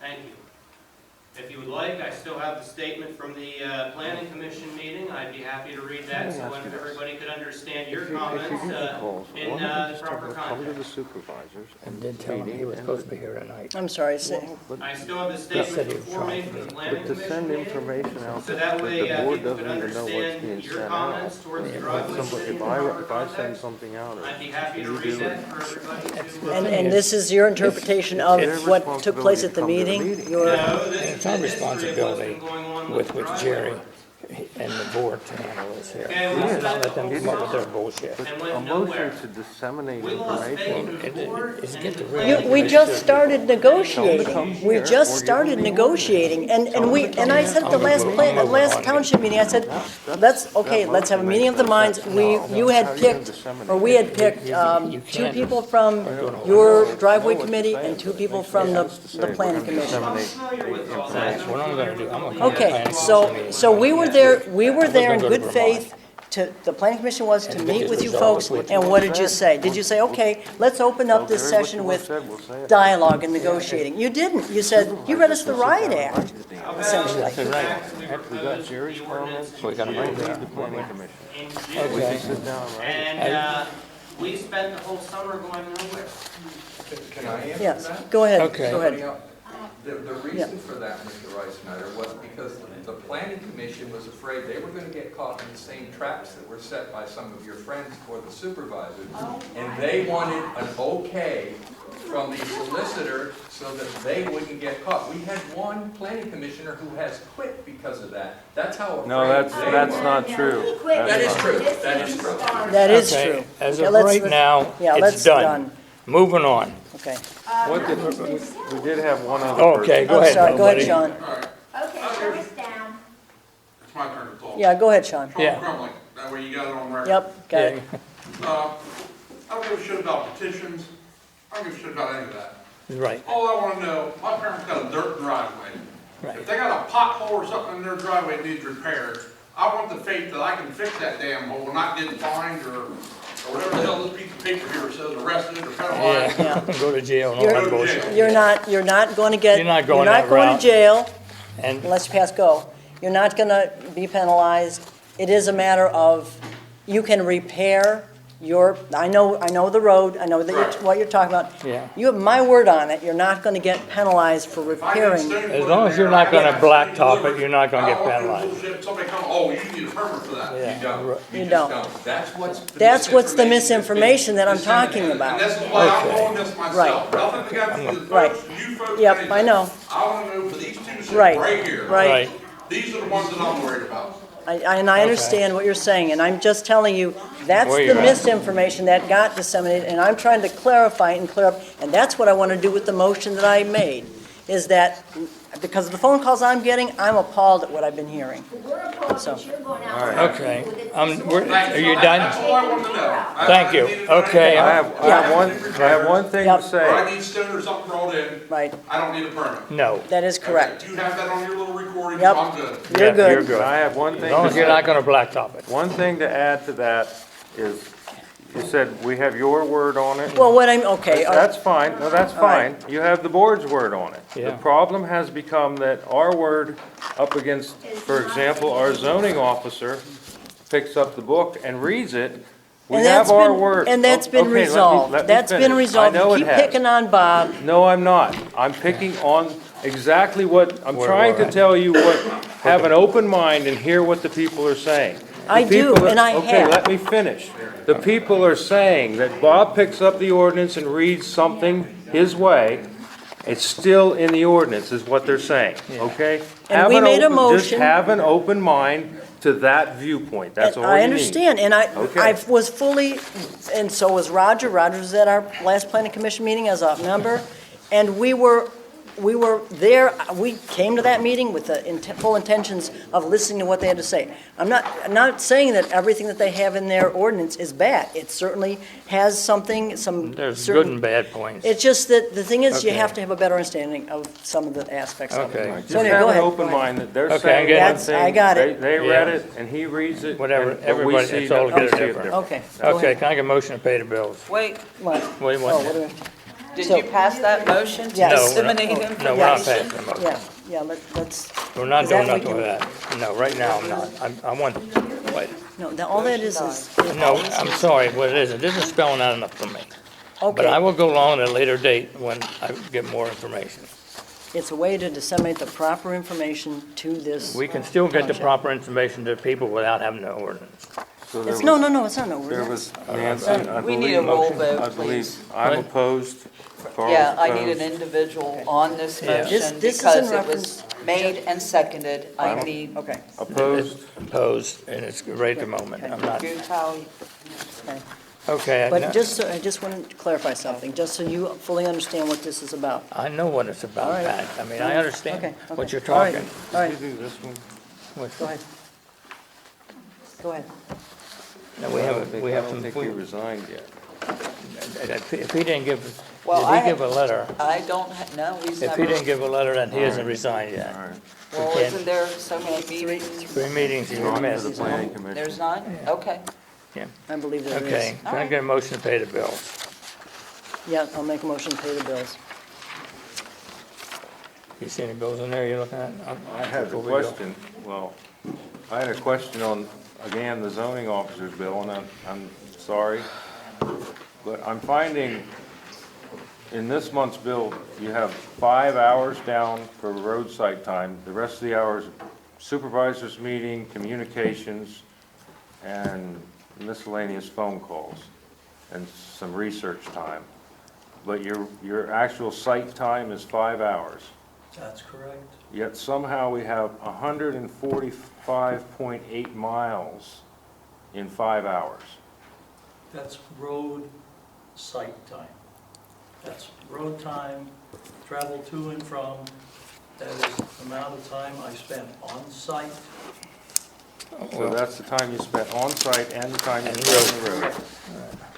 Thank you. If you would like, I still have the statement from the Planning Commission meeting. I'd be happy to read that so everybody could understand your comments in the proper Come to the context. supervisors And did tell him he was supposed to be here tonight. I'm sorry, say, I still have the statement before me from the Planning But to send Commission meeting. information out So that that that way, the board people doesn't could even know what's being understand your sent out. comments towards the driveway city in proper If I send context. something out, I'd be happy to read that for everybody to. and this is your interpretation of what took place at the meeting? Your, No, this It's our is history of what's responsibility been going on with the Jerry driveway. and the board to handle this here. Okay, we We spent cannot let the them whole come up with their summer bullshit. and a went nowhere. motion to disseminate We lost faith information. in the board It's and get in the the planning real- we commission. just started negotiating. We just started negotiating, and I said at the last township meeting, I said, let's have a meeting of the minds. We had picked 2 people from your driveway committee and 2 people from the planning commission. I'm familiar with all that. That's what I'm gonna do. I'm gonna call the Okay, planning so commission. we were there in good faith the planning commission was to meet with you folks, and what did you say? Did you say, okay, let's open up this session with dialogue and negotiating? You didn't. You said, you read us the Riot Act, essentially. We got Jerry's comments, We gotta bring that. the planning commission. In We June, can sit down, right? and we spent the whole summer going nowhere. Can I answer Yes, that? go ahead, Okay. go ahead. The reason for that, Mr. Reisnider, was because the planning commission was afraid they were gonna get caught in the same traps that were set by some of your friends for the supervisors. And they wanted an okay from the solicitor so that they wouldn't get caught. We had one planning commissioner who has quit because of that. That's how afraid No, that's were. not true. That is true, that is true. That is Okay, true. as Okay, of let's- right let's- now, yeah, it's let's done. Moving on. Okay. What did, we did have one other Okay, person. go I'm ahead, sorry, go ahead, buddy. Sean. All right, Okay, slow us down. it's my turn to talk. Yeah, go ahead, Sean. Sean Yeah. Crumley, that way you got it on record. Yep, got it. I don't give a shit about petitions, I don't give a shit about any of that. Right, All I wanna know, my parents got a dirt driveway. right. If they got a pothole or something in their driveway that needs repaired, I want the faith that I can fix that damn hole and not get fined or whatever the hell this piece of paper here says, arrested or penalized. Yeah, go to jail and all You're- that bullshit. You're not going to get. You're not going that You're not going route. to jail And, unless you pass go. You're not going to be penalized. It is a matter of, you can repair your, I know the road, I know that Right. what you're talking about. yeah. You have my word on it, you're not going to get penalized for If I get repairing. stone put As in long as there, you're not I gonna get blacktop delivered. it, you're not gonna get I don't want no penalized. bullshit. Somebody come, oh, you need a permit for that. Yeah. You don't. right. You just don't. That's what's the misinformation that I'm talking And about. this is why I'm Okay. doing this myself. Nothing against the Right. folks, you folks. Yep, anything. I know. I wanna know for these two cities Right. right here. Right. These are the ones that I'm worried about. And I understand what you're saying, and I'm just telling you, that's Where the you're at. misinformation that got disseminated, and I'm trying to clarify and clear up, and that's what I want to do with the motion that I made, is that, because of the phone calls I'm getting, I'm appalled at what I've been hearing. We're opposed So- that you're going out. Okay, are you That's done? all I wanted to know. Thank you. needed to know Okay. anything. I have one thing Yep. to Or say. I need stone or something brought in, Right, I don't need a permit. No, that is correct. You have that on your little recording, Yep. I'm good. You're Yeah, good. you're good. I have one as thing long to as you're say. not gonna blacktop it. One thing to add to that is, you said we have your word on it. Well, what I'm, okay, That's fine, no, that's All right. fine. You have the board's word on it. Yeah. The problem has become that our word up against, for example, our zoning officer picks up the book and reads it. We and that's have our been, word. and that's been Okay, let me resolved. That's been finish. resolved. I know Keep it has. picking on Bob. No, I'm not. I'm picking on exactly what, I'm Where trying we're to at. tell you what, have an open mind and hear what the people are saying. The I do, people are- and I Okay, have. let me finish. The people are saying that Bob picks up the ordinance and reads something his way. It's still in the ordinance, is what they're saying, okay? And Have we an made a open- Just motion. have an open mind to that viewpoint. That's all you need. I understand, and Okay. I was fully, and so was Roger. Roger was at our last planning commission meeting as a member, and we were there, we came to that meeting with the full intentions of listening to what they had to say. I'm not saying that everything that they have in their ordinance is bad. It certainly has something, some There's good certain. and bad points. It's just that the thing is, you Okay. have to have a better understanding of some of the aspects of it. Okay. Just So anyway, have go an ahead. open Go ahead. mind that they're Okay, I'm saying getting one it. thing. I got it. They read Yeah. it and he reads it. Whatever, and- but we everybody, see it's all that- good we or see it different. Okay. go Okay, ahead. can I get a motion to pay the bills? What? What do you Oh, want? what do we- Did So- you pass that motion to Yes. No, we're not- disseminate No, we're not information? passing the motion. Yeah, let's, We're not Is that doing we nothing with that. No, right now I'm not. I want, wait. no, all that is. No, I'm sorry, what it is, it isn't spelling out enough for me. But I Okay, will go along at a later date when I get more information. it's a way to disseminate the proper information to this. We can still get the Township. proper information to people without having the ordinance. So there It's, was- no, it's not an There ordinance. was, Nancy, I We need a believe, roll I vote, believe, please. I'm What? opposed. Carl's Yeah, I need opposed. an individual on this Yeah. motion This is in because it reference- was made and seconded. I don't- need Okay, Opposed? Opposed, and it's right at the moment. I'm not, Gutau, okay. okay, But I just wanted to clarify something, just so you fully understand what this is about. I know what it's All about, right. Pat. I mean, I understand Okay, what okay. you're All right, talking. All right, You do this one? What's- go ahead. Go ahead. No, we I have, don't think- we have I some, don't think he resigned yet. if he didn't give, Well, did he give a letter? I don't, no, he's If never. he didn't give a letter, then he hasn't resigned yet. All right. Well, Okay. isn't there so many meetings? 3 meetings he On to the missed. planning commission. There's not? Okay. I believe there is. Okay, can I get a motion to pay the bills? Yeah, I'll make a motion to pay the bills. You see any bills in there you're looking at? I have a Before we go. question, well, I had a question on, again, the zoning officer's bill, and I'm sorry, but I'm finding in this month's bill, you have 5 hours down for roadside time. The rest of the hours, supervisors meeting, communications, and miscellaneous phone calls, and some research time. But your actual site time is 5 hours. That's correct. Yet somehow we have 145.8 miles in 5 hours. That's road site time. That's road time, travel to and from. That is the amount of time I spent on site. So that's the time you spent on site and the time you spent on the road.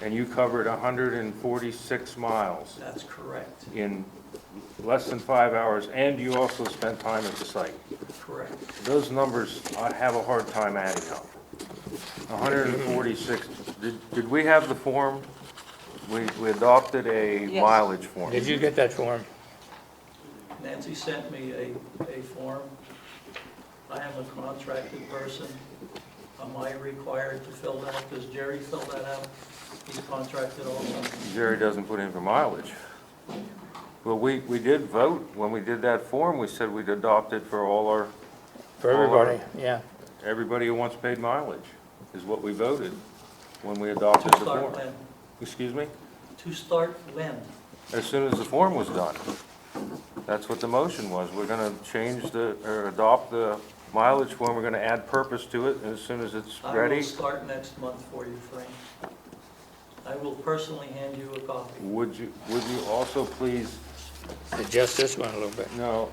And you covered 146 miles That's correct. in less than 5 hours, and you also spent time at the site. Correct. Those numbers, I have a hard time adding up. 146, did we have the form? We adopted a Yes. mileage form. Did you get that form? Nancy sent me a form. I am a contracted person. Am I required to fill that? Does Jerry fill that out? He's contracted also. Jerry doesn't put in for mileage. Well, we did vote, when we did that form, we said we'd adopt it for all our, For everybody, yeah. everybody who wants paid mileage, is what we voted when we adopted To the start form. when? Excuse me? To start when? As soon as the form was done. That's what the motion was. We're gonna change or adopt the mileage form, we're gonna add purpose to it, and as soon as it's I ready, will start next month for you, Frank. I will personally hand you a copy. would you also please, Adjust this one a little bit. no,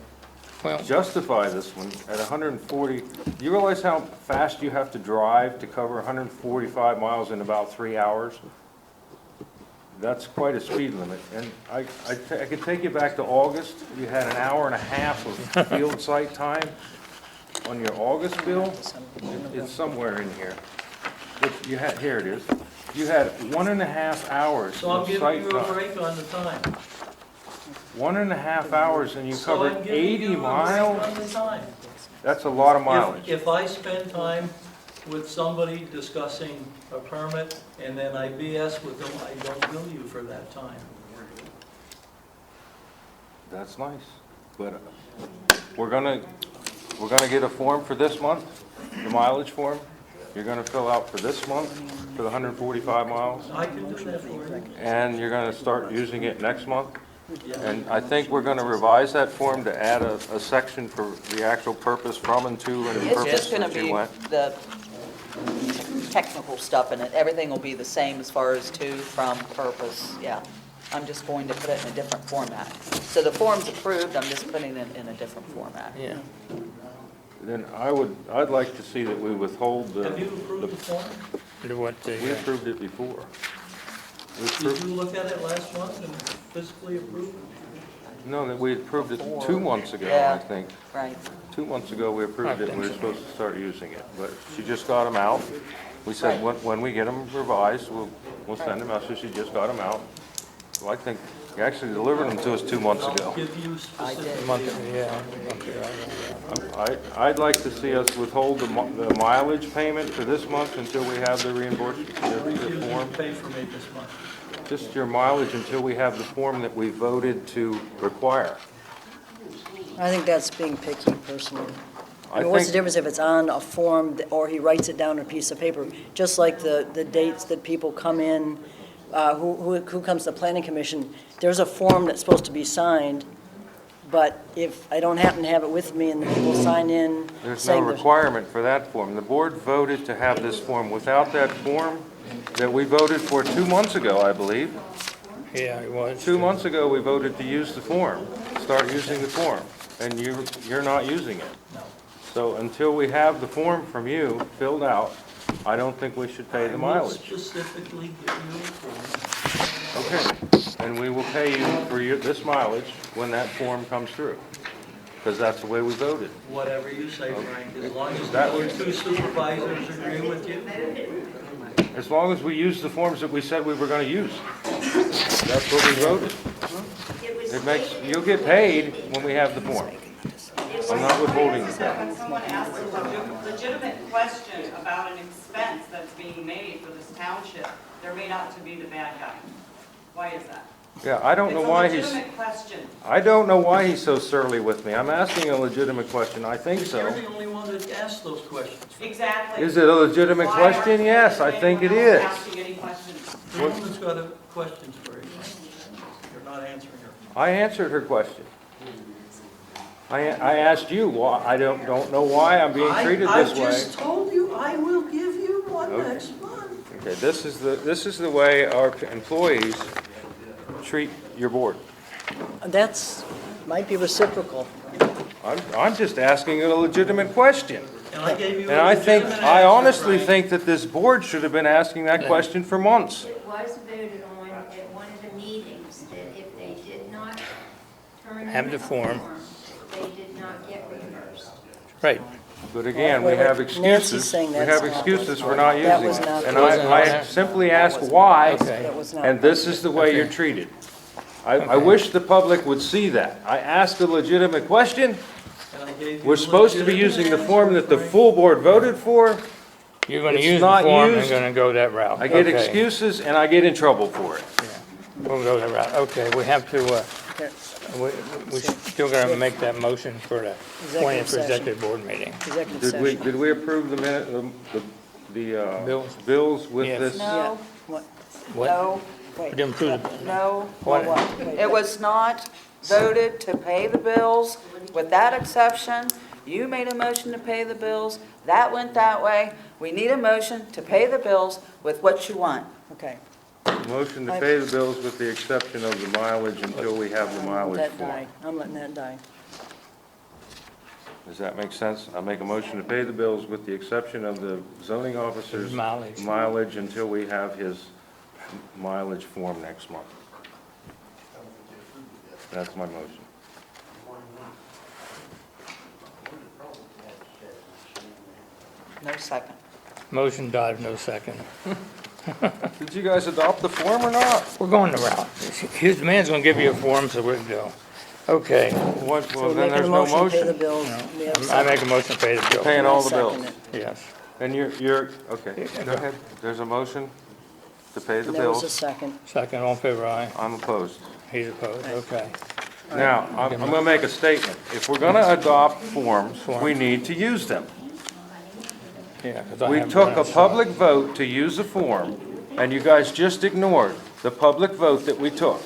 Well, justify this one at 140, do you realize how fast you have to drive to cover 145 miles in about 3 hours? That's quite a speed limit, and I could take you back to August, you had an hour and a half of field site time on your August bill. It's somewhere in here. You had, here it is. You had 1.5 hours So I'm of giving site you a time. break on the time. 1.5 hours and you So covered I'm giving 80 you a break miles? on the time. That's a lot of mileage. If I spend time with somebody discussing a permit and then I BS with them, I don't bill you for that time. That's nice, but we're gonna get a form for this month, the mileage form. You're gonna fill out for this month, for the 145 miles, I can do that for you. and you're gonna start using it next month. And I think we're gonna revise that form to add a section for the actual purpose from and to and the It's purpose just gonna that you be went. the technical stuff in it. Everything will be the same as far as to, from, purpose, yeah. I'm just going to put it in a different format. So the form's approved, I'm just putting it in a different format. yeah. Then I'd like to see that we withhold the. Have you approved the form? We approved it before. We Did approved, you look at it last month and physically approve it? no, that we approved it 2 months ago, I Yeah. think. Right. 2 months ago, we approved it, and we were supposed to start using it, but she just got them out. We said, when we get them revised, we'll send them out, so she just got them out. Well, I think, you actually delivered them to us 2 months I'll ago. give you I did. specific. I'd like to see us withhold the mileage payment for this month until we have the reimbursement, the You form. pay for me this month. Just your mileage until we have the form that we voted to require. I think that's being picky personally. I I mean, what's the think, difference if it's on a form or he writes it down on a piece of paper? Just like the dates that people come in, who comes to the planning commission, there's a form that's supposed to be signed, but if I don't happen to have it with me and the people sign in there's no saying requirement for that form. The board voted to have this form. Without that form that we voted for 2 months ago, I believe. Yeah, it was. 2 months ago, we voted to use the form, start using the form, and you're not using it. So until we have the form from you filled out, I don't think we should pay the I will mileage. specifically give you a form. Okay, and we will pay you for this mileage when that form comes through, because that's the way we voted. Whatever you say, Frank, as long as the That other was- 2 supervisors agree with you. As long as we use the forms that we said we were gonna use. That's what we voted. You'll get paid when we have the form. I'm not withholding the pay. When someone asks a legitimate question about an expense that's being made for this township, they're made out to be the bad guy. Why is that? Yeah, I don't know why he's, It's a legitimate question. I don't know why he's so surly with me. I'm asking a legitimate question. I think You're so. the only one that asked those questions. Exactly. Is it a legitimate Why aren't question? you Yes, I think it anyone is. else asking any questions? The woman's got a question for you. You're not answering her. I answered her question. I asked you why, I don't know why I'm being treated this I way. just told you, I will give you one Okay. next month. Okay, this is the way our employees treat your board. That's, might be reciprocal. I'm just asking a legitimate question. And I gave you And a I think, legitimate I answer, honestly Frank. think that this board should have been asking that question for months. It was voted on at one of the meetings that if they did not turn in Have the a form. they did not get reimbursed. Right. But again, we Wait, have Nancy's excuses. saying We that's have not- excuses for not That using was not- it. And Wasn't on I there? simply ask why, Okay. That was not. and this is the way you're Okay. treated. I wish the public would see that. I asked a legitimate question. And I gave you We're a supposed to be legitimate using the answer, form that the Frank. full board voted for. You're gonna It's use the not form and used. gonna go that route. I get Okay. excuses and I get in trouble for it. We'll go that route. Okay, we have to, we still gotta make that motion for the Executive 20th session. executive board meeting. Executive session. Did we approve the minute, Bills? bills with Yes. this? No, What? What? no, We Wait. didn't approve it. no. What? Wait, It was not voted to pay the bills. With that exception, you made a motion to pay the bills. That went that way. We need a motion to pay the bills with what you want. Okay. Motion to pay the bills with the exception of the mileage until we have the I'm mileage letting that form. die. I'm letting that die. Does that make sense? I'll make a motion to pay the bills with the exception of the zoning officer's Mileage. mileage until we have his mileage form next month. That's my motion. No second. Motion died, no second. Did you guys adopt the form or not? We're going the route. His man's gonna give you a form, so we're gonna go. Okay, What, So well, we're then making a there's no motion to pay the motion. bills. We have a I second. make a motion to pay the bill. Paying all the Second bills. it. Yes. And you're, okay, go ahead. There's a motion to pay the And there was a bills. second. Second, all in favor, aye. I'm opposed. He's opposed, okay. Now, I'm gonna make a statement. If we're gonna adopt forms, we need to use them. Yeah, 'cause I We haven't took done a it, so- public vote to use a form, and you guys just ignored the public vote that we took.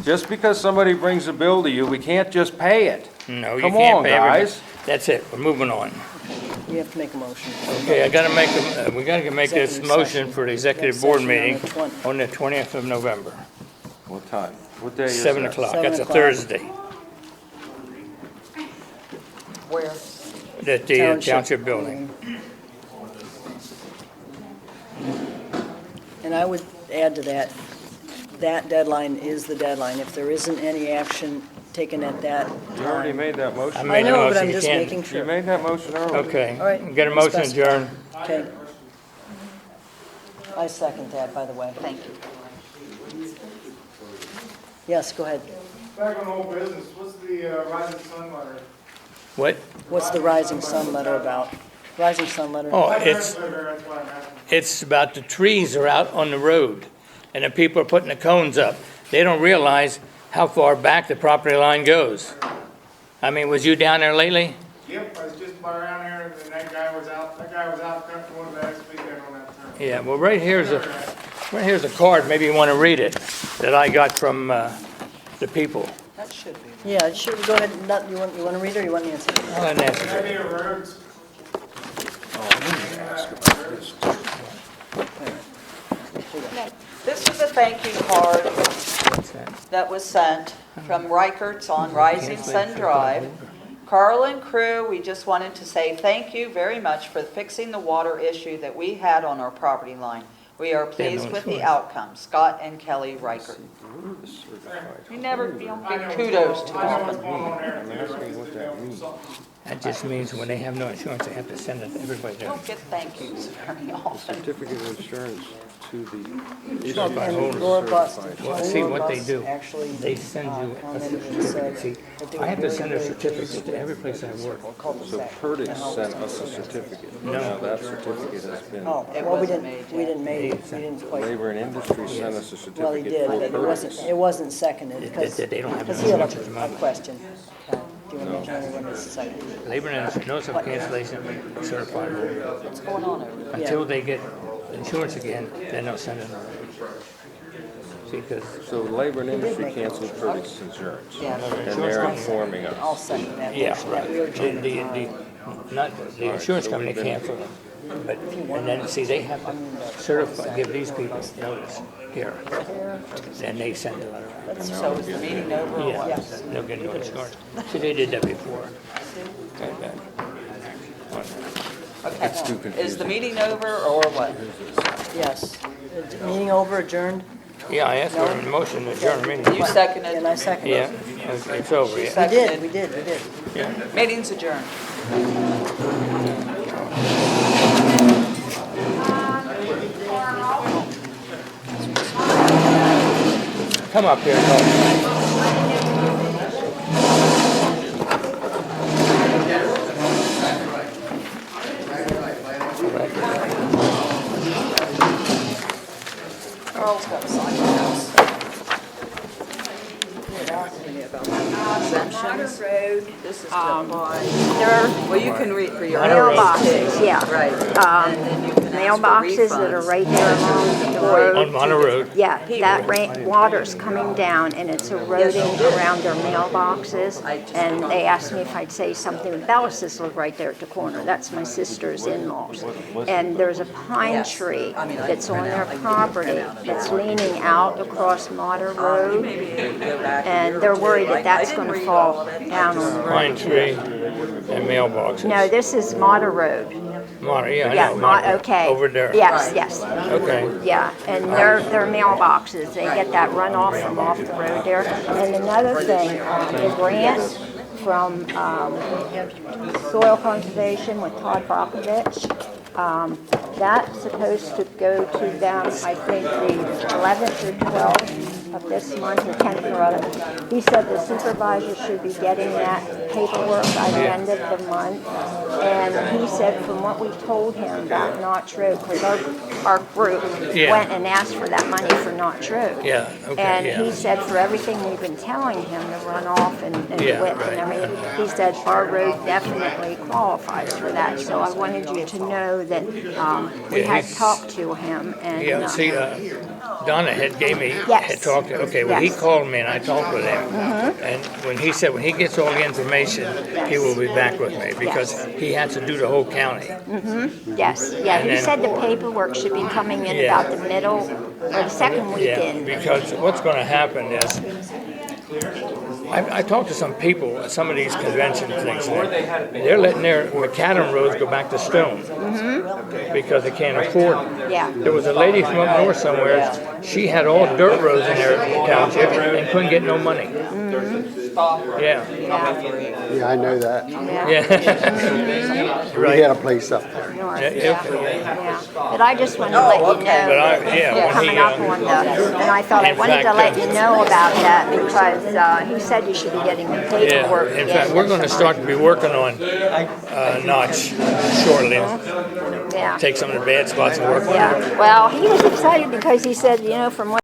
Just because somebody brings a bill to you, we can't just pay it. No, you Come can't on, pay everybody. guys. That's it, we're moving on. We have to make a motion. Okay, I gotta make, we gotta make this Executive motion session. for the executive Executive board session on meeting the 20th. on the 20th of November, What time? What day is that? 7 o'clock. 7 That's a o'clock. Thursday, Where? at the township building. And I would add to that, that deadline is the deadline. If there isn't any action taken at that You already time. made that I motion. made a know, but motion, I'm you just can't- making You sure. made that motion earlier. Okay, All right. get a motion Specify. adjourned. Okay. I second that, by the way. Thank you. Yes, go ahead. Back on old business, what's the Rising Sun letter? What? What's the Rising Sun letter about? Rising Sun letter? Oh, I've heard it's, of it, that's why I'm asking. it's about the trees are out on the road, and the people are putting the cones up. They don't realize how far back the property line goes. I mean, was you down there lately? Yep, I was just by around here, and that guy was out cutting one of the next weekend on that turn. Yeah, well, right here's a card, maybe you want to read it, that I got from the people. That should be. Yeah, sure, go ahead. You want to read it or you want Nancy? I'll let Nancy Maybe read it. a roads. This is a thank you card What's that? that was sent from Reichert's on Rising Sun Drive. Carl and crew, we just wanted to say thank you very much for fixing the water issue that we had on our property line. We are pleased with the outcome. Scott and Kelly Reichert. You never, you don't give kudos too I know what's often. going on there too. I just didn't know. That just means when they have no insurance, they have to send it to everybody You there. don't get thank yous very often. Certificate of insurance to the And Laura Bust, Well, see Laura what they Bust do. actually They send you a commented and said certificate. See, that they I were have to very, send a very certificate pleased to every with place I this work. So cul-de-sac. Purdy And how sent it's us a done. certificate. No. Now that certificate has been, Oh, It well, we wasn't didn't, made we yet. didn't make, we didn't quite, Labor and Industry sent us a well, he certificate did, for but Purdy's. it wasn't seconded, because, They don't have because as he had much at the a moment. question. Do you want to mention anyone that's seconded? Labor and Industry, notice of cancellation, certified holder. What's going on over there? Until they get insurance again, then they'll send it on. See, because So Labor and Industry canceled Purdy's insurance. Yeah. And they're informing I'll us. second that yeah, motion. right. We adjourn The, tomorrow. not, the insurance so company we've been- canceled them. But, and then, see, they have to certify, give these people notice here. Then they send the letter out. So is the meeting over or what? Yeah, they'll get no insurance. See, they did that before. Okay. It's too Is the confusing. meeting over or what? Yes. Meeting over, adjourned, Yeah, I asked for a motion to adjourn the meeting. You seconded? and I seconded. Yeah, it's over, yeah. We Seconded. did. Yeah. Meeting's adjourned. Come up here, no. Carl's got to sign the house. Exemptions. Road, This is to apply. there Well, you can read for your Monroe own. Road. mailboxes, yeah. Right. And then you can ask for Mailboxes that are refunds. right there along the On road. Monroe Road. Yeah, that water's coming down and it's eroding around their mailboxes. And they asked me if I'd say something. Bellis's live right there at the corner. That's my sister's in-laws. And there's a pine Yes. tree I mean, I that's can on print their out, I can property print out a that's big one. leaning out across Mater You Road. may be able to go back a And year they're or two. worried that I that's didn't gonna read fall all of it. down on the road. Pine tree and mailboxes. No, this is Mater Road. Monroe, yeah, I Yeah, know. Monroe. okay. Over there. Yes, Right. yes. Okay. Yeah, and their mailboxes, they get that runoff from off the road there. And another thing, the grant from Soil Conservation with Todd Brockovich, that's supposed to go to them, I think, the 11th or 12th of this month, or 10th or 11th. He said the supervisors should be getting that paperwork by the end of the month. And he said from what we told him about Notch Road, because our group Yeah. went and asked for that money for Notch Road. Yeah, okay, And yeah. he said for everything we've been telling him, the runoff and Yeah, width right. and everything, he said our road definitely qualifies for that. So I wanted you to know that we Yeah, had he's- talked to him and. Yeah, see, Donna gave me, Yes. had talked, okay, well, he Yes. called me and I talked with him. And when he said, when he gets all the information, he will be back with me because he has to do the whole county. Yes, yeah, And he then- said the paperwork should be coming in Yeah. about the middle or the second Yeah, weekend. because what's gonna happen is, I talked to some people at some of these convention things, and they're letting their macadam roads go back to stone. Because they can't afford them. Yeah. There was a lady from up north somewhere, she had all dirt roads in their township and couldn't get no money. Yeah, Yeah, I know that. yeah. We Right. had a place up there. North, Yeah, yeah, okay. yeah. But I just wanted to let you okay. But know. I, yeah, when Coming he, up on the, and I thought I in wanted to fact, let you know about that because he said you should be getting the yeah, paperwork. in fact, we're gonna start to be working on, Notch shortly. Yeah, Take some of the bad spots and work on it. yeah. Well, he was excited because he said, from what